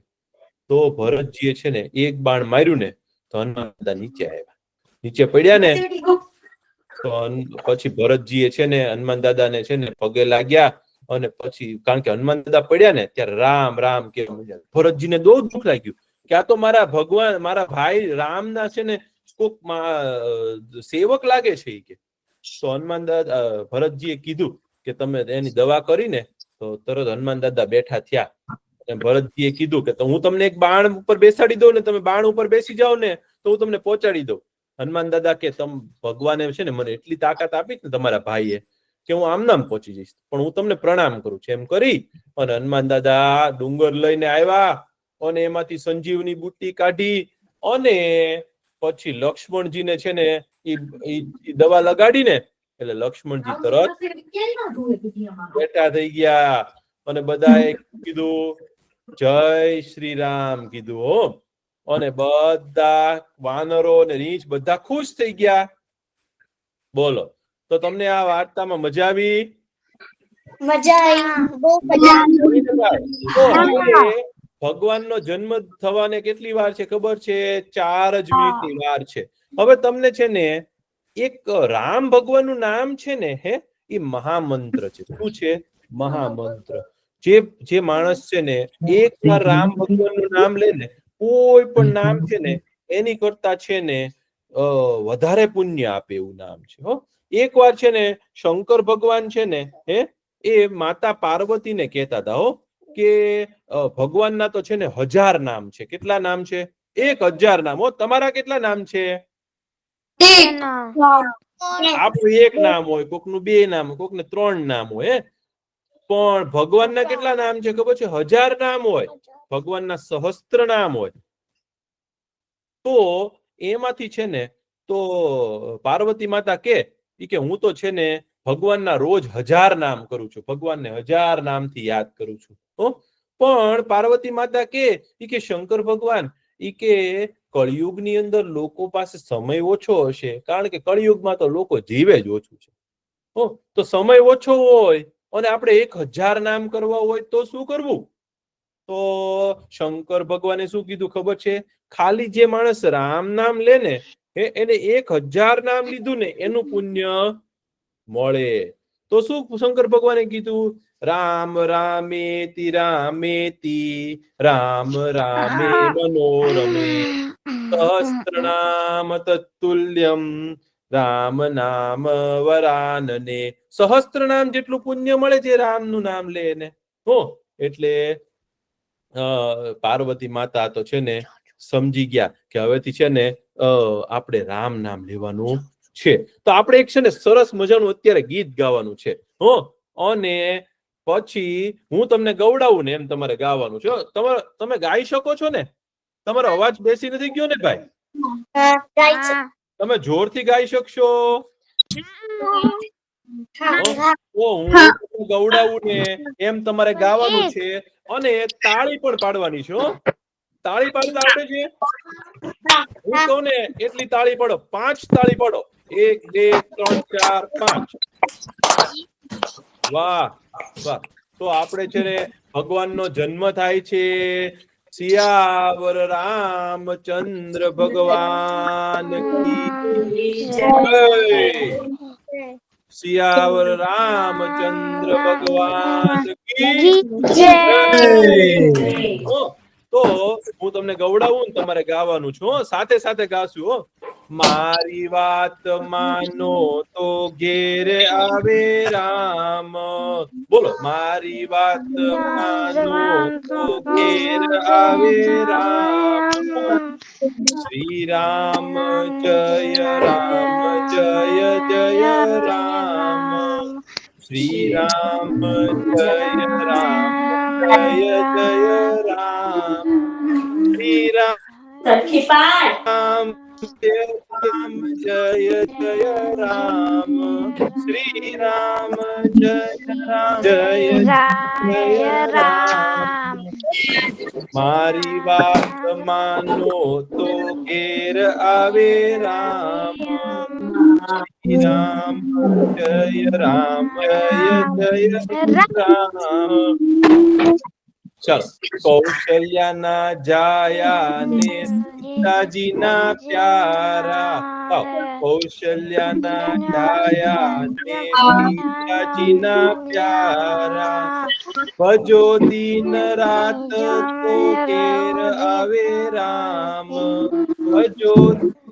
તો ભરતજીએ છે ને એક બાણ માર્યું ને તો હનુમાન દાદા નીચે આવ્યા. નીચે પડ્યા ને તો પછી ભરતજીએ છે ને હનુમાન દાદાને છે ને પગે લાગ્યા, અને પછી કારણ કે હનુમાન દાદા પડ્યા ને ત્યારે રામ રામ કેવા માંડ્યા. ભરતજીને બહુ દુઃખ લાગ્યું કે આ તો મારા ભગવાન, મારા ભાઈ રામના છે ને કોક સેવક લાગે છે ઈ કે. તો હનુમાન દાદા ભરતજીએ કીધું કે તમે એની દવા કરીને તો તરત હનુમાન દાદા બેઠા થયા. ભરતજીએ કીધું કે હું તમને એક બાણ ઉપર બેસાડી દઉં ને તમે બાણ ઉપર બેસી જાઓ ને તો હું તમને પહોંચાડી દઉં. હનુમાન દાદા કે તમ ભગવાને છે ને મને એટલી તાકાત આપી ને તમારા ભાઈએ કે હું આમ નામ પહોંચી જઈશ, પણ હું તમને પ્રણામ કરું છું એમ કરી અને હનુમાન દાદા ડુંગર લઈને આવ્યા અને એમાંથી સંજીવની બુટ્ટી કાઢી અને પછી લક્ષ્મણજીને છે ને ઈ દવા લગાડીને એટલે લક્ષ્મણજી તરત બેઠા થઈ ગયા અને બધાએ કીધું જય શ્રી રામ કીધું હો. અને બધા વાનરો ને રીંછ બધા ખુશ થઈ ગયા. બોલો, તો તમને આ વાર્તામાં મજા આવી? મજા આવી, બહુ મજા આવી. તો હવે ભગવાનનો જન્મ થવાને કેટલી વાર છે ખબર છે? 4 જ મિનિટની વાર છે. હવે તમને છે ને એક રામ ભગવાનનું નામ છે ને એ મહામંત્ર છે. શું છે? મહામંત્ર. જે માણસ છે ને એક વાર રામ ભગવાનનું નામ લે ને, કોઈ પણ નામ છે ને એની કરતા છે ને વધારે પુણ્ય આપે એવું નામ છે. એક વાર છે ને શંકર ભગવાન છે ને એ માતા પાર્વતીને કહેતા હતા કે ભગવાનના તો છે ને 1000 નામ છે. કેટલા નામ છે? 1000 નામ. તમારા કેટલા નામ છે? આપણું 1 નામ હોય, કોકનું 2 નામ, કોકને 3 નામ હોય. પણ ભગવાનના કેટલા નામ છે ખબર છે? 1000 નામ હોય. ભગવાનના સહસ્ત્ર નામ હોય. તો એમાંથી છે ને તો પાર્વતી માતા કે હું તો છે ને ભગવાનના રોજ 1000 નામ કરું છું, ભગવાનને 1000 નામથી યાદ કરું છું. પણ પાર્વતી માતા કે શંકર ભગવાન કે કળિયુગની અંદર લોકો પાસે સમય ઓછો હશે, કારણ કે કળિયુગમાં તો લોકો જીવે જ ઓછું છે. તો સમય ઓછો હોય અને આપણે 1000 નામ કરવા હોય તો શું કરવું? તો શંકર ભગવાને શું કીધું ખબર છે? ખાલી જે માણસ રામ નામ લે ને એને 1000 નામ લીધું ને એનું પુણ્ય મળે. તો શું શંકર ભગવાને કીધું? રામ રામેતિ રામેતિ રામ રામે મનોરમે સહસ્ત્રનામ તત્તુલ્યમ રામ નામ વરાનને. સહસ્ત્ર નામ જેટલું પુણ્ય મળે છે રામનું નામ લે ને. એટલે પાર્વતી માતા તો છે ને સમજી ગયા કે હવેથી છે ને આપણે રામ નામ લેવાનું છે. તો આપણે એક છે ને સરસ મજાનું અત્યારે ગીત ગાવાનું છે. અને પછી હું તમને ગવડાવું ને એમ તમારે ગાવાનું છે. તમે ગાઈ શકો છો ને? તમારો અવાજ બેસી નથી ગયો ને ભાઈ? તમે જોરથી ગાઈ શકશો? હું ગવડાવું ને એમ તમારે ગાવાનું છે અને તાળી પણ પાડવાની છે. તાળી પાડતા આવડે છે? હું કહું ને એટલી તાળી પાડો. 5 તાળી પાડો. 1 2 3 4 5. વાહ વાહ. તો આપણે છે ને ભગવાનનો જન્મ થાય છે. સિયાવર રામચંદ્ર ભગવાન કી જય. સિયાવર રામચંદ્ર ભગવાન કી જય. તો હું તમને ગવડાવું ને તમારે ગાવાનું છું. સાથે સાથે ગાશું. મારી વાત માનો તો ઘેર આવે રામ. બોલો, મારી વાત માનો તો ઘેર આવે રામ. શ્રી રામ જય રામ જય જય રામ. શ્રી રામ જય રામ જય જય રામ. શ્રી રામ રામ જય જય રામ. શ્રી રામ જય રામ જય જય રામ. મારી વાત માનો તો ઘેર આવે રામ. શ્રી રામ જય રામ જય રામ. ચાલો, કૌશલ્યાના જાયા ને સીતાજીના પ્યારા. કૌશલ્યાના જાયા ને સીતાજીના પ્યારા. ભજો દિન રાત તો ઘેર આવે રામ. ભજો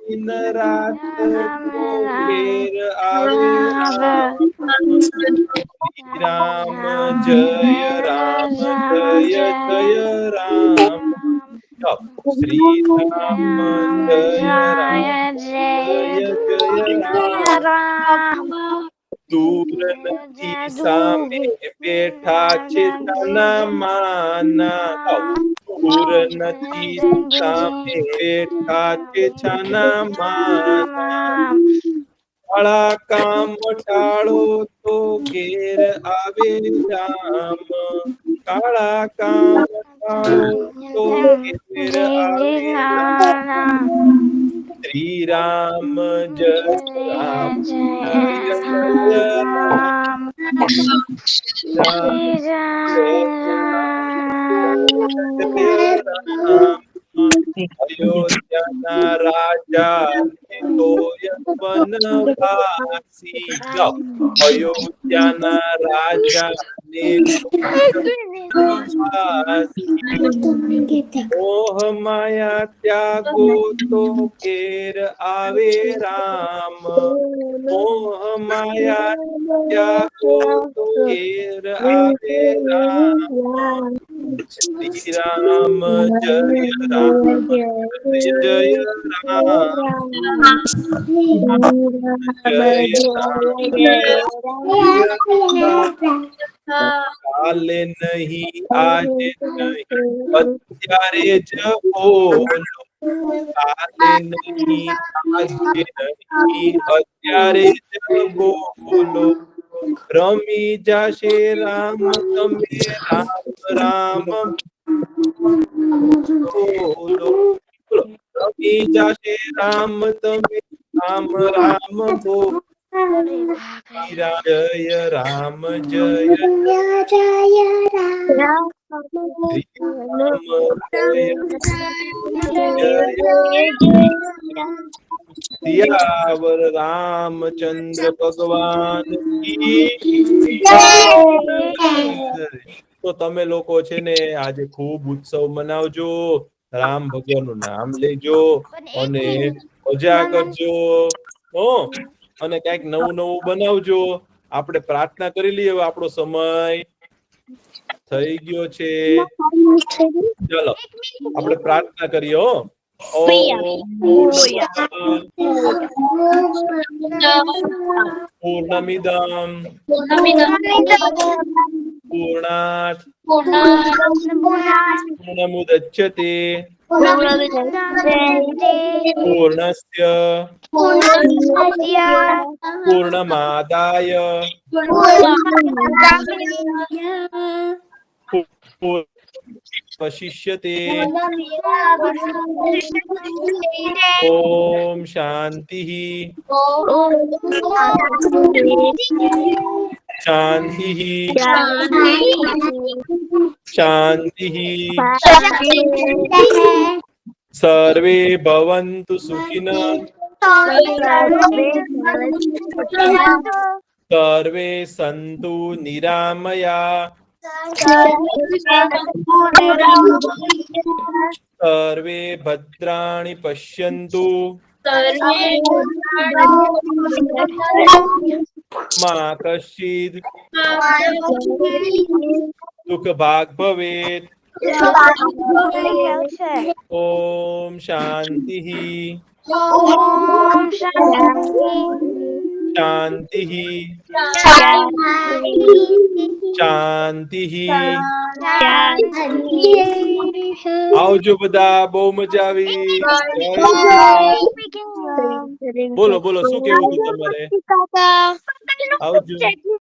દિન રાત તો ઘેર આવે રામ. શ્રી રામ જય રામ જય જય રામ. શ્રી રામ જય રામ જય જય રામ. દૂર નથી સામે બેઠા છે તના માના. દૂર નથી સામે બેઠા છે છાના માના. કાળા કામ ટાળો તો ઘેર આવે રામ. કાળા કામ ટાળો તો ઘેર આવે રામ. શ્રી રામ જય રામ જય જય રામ. અયોધ્યાના રાજા તોય વનવાસી. અયોધ્યાના રાજા મોહ માયા ત્યાગો તો ઘેર આવે રામ. મોહ માયા ત્યાગો તો ઘેર આવે રામ. શ્રી રામ જય રામ જય જય રામ. કાલે નહીં આજે નહીં અત્યારે જ બોલો. કાલે નહીં આજે નહીં અત્યારે જ બોલો. રમી જાશે રામ તમે રામ રામ બોલો. રમી જાશે રામ તમે રામ રામ બોલો. જય રામ જય સિયાવર રામચંદ્ર ભગવાન કી જય. તો તમે લોકો છે ને આજે ખૂબ ઉત્સવ મનાવજો. રામ ભગવાન નું નામ લેજો અને મજા કરજો. અને કઈક નવું નવું બનાવજો. આપણે પ્રાર્થના કરી લઈએ. હવે આપણો સમય થઈ ગયો છે. ચલો આપણે પ્રાર્થના કરીએ. પૂર્ણમિદં પૂર્ણાત પૂર્ણમુદચ્યતે પૂર્ણસ્ય પૂર્ણમાદાય वशिष्यते. ओम शांति शांति शांति. सर्वे भवन्तु सुखिनः. सर्वे सन्तु निरामया. सर्वे भद्राणि पश्यन्तु. मा कश्चित् दुःखभाग् भवेत्. ओम शांति शांति शांति. આવજો બધા. બહુ મજા આવી. બોલો બોલો શું કેવું હતું તમારે? આવજો.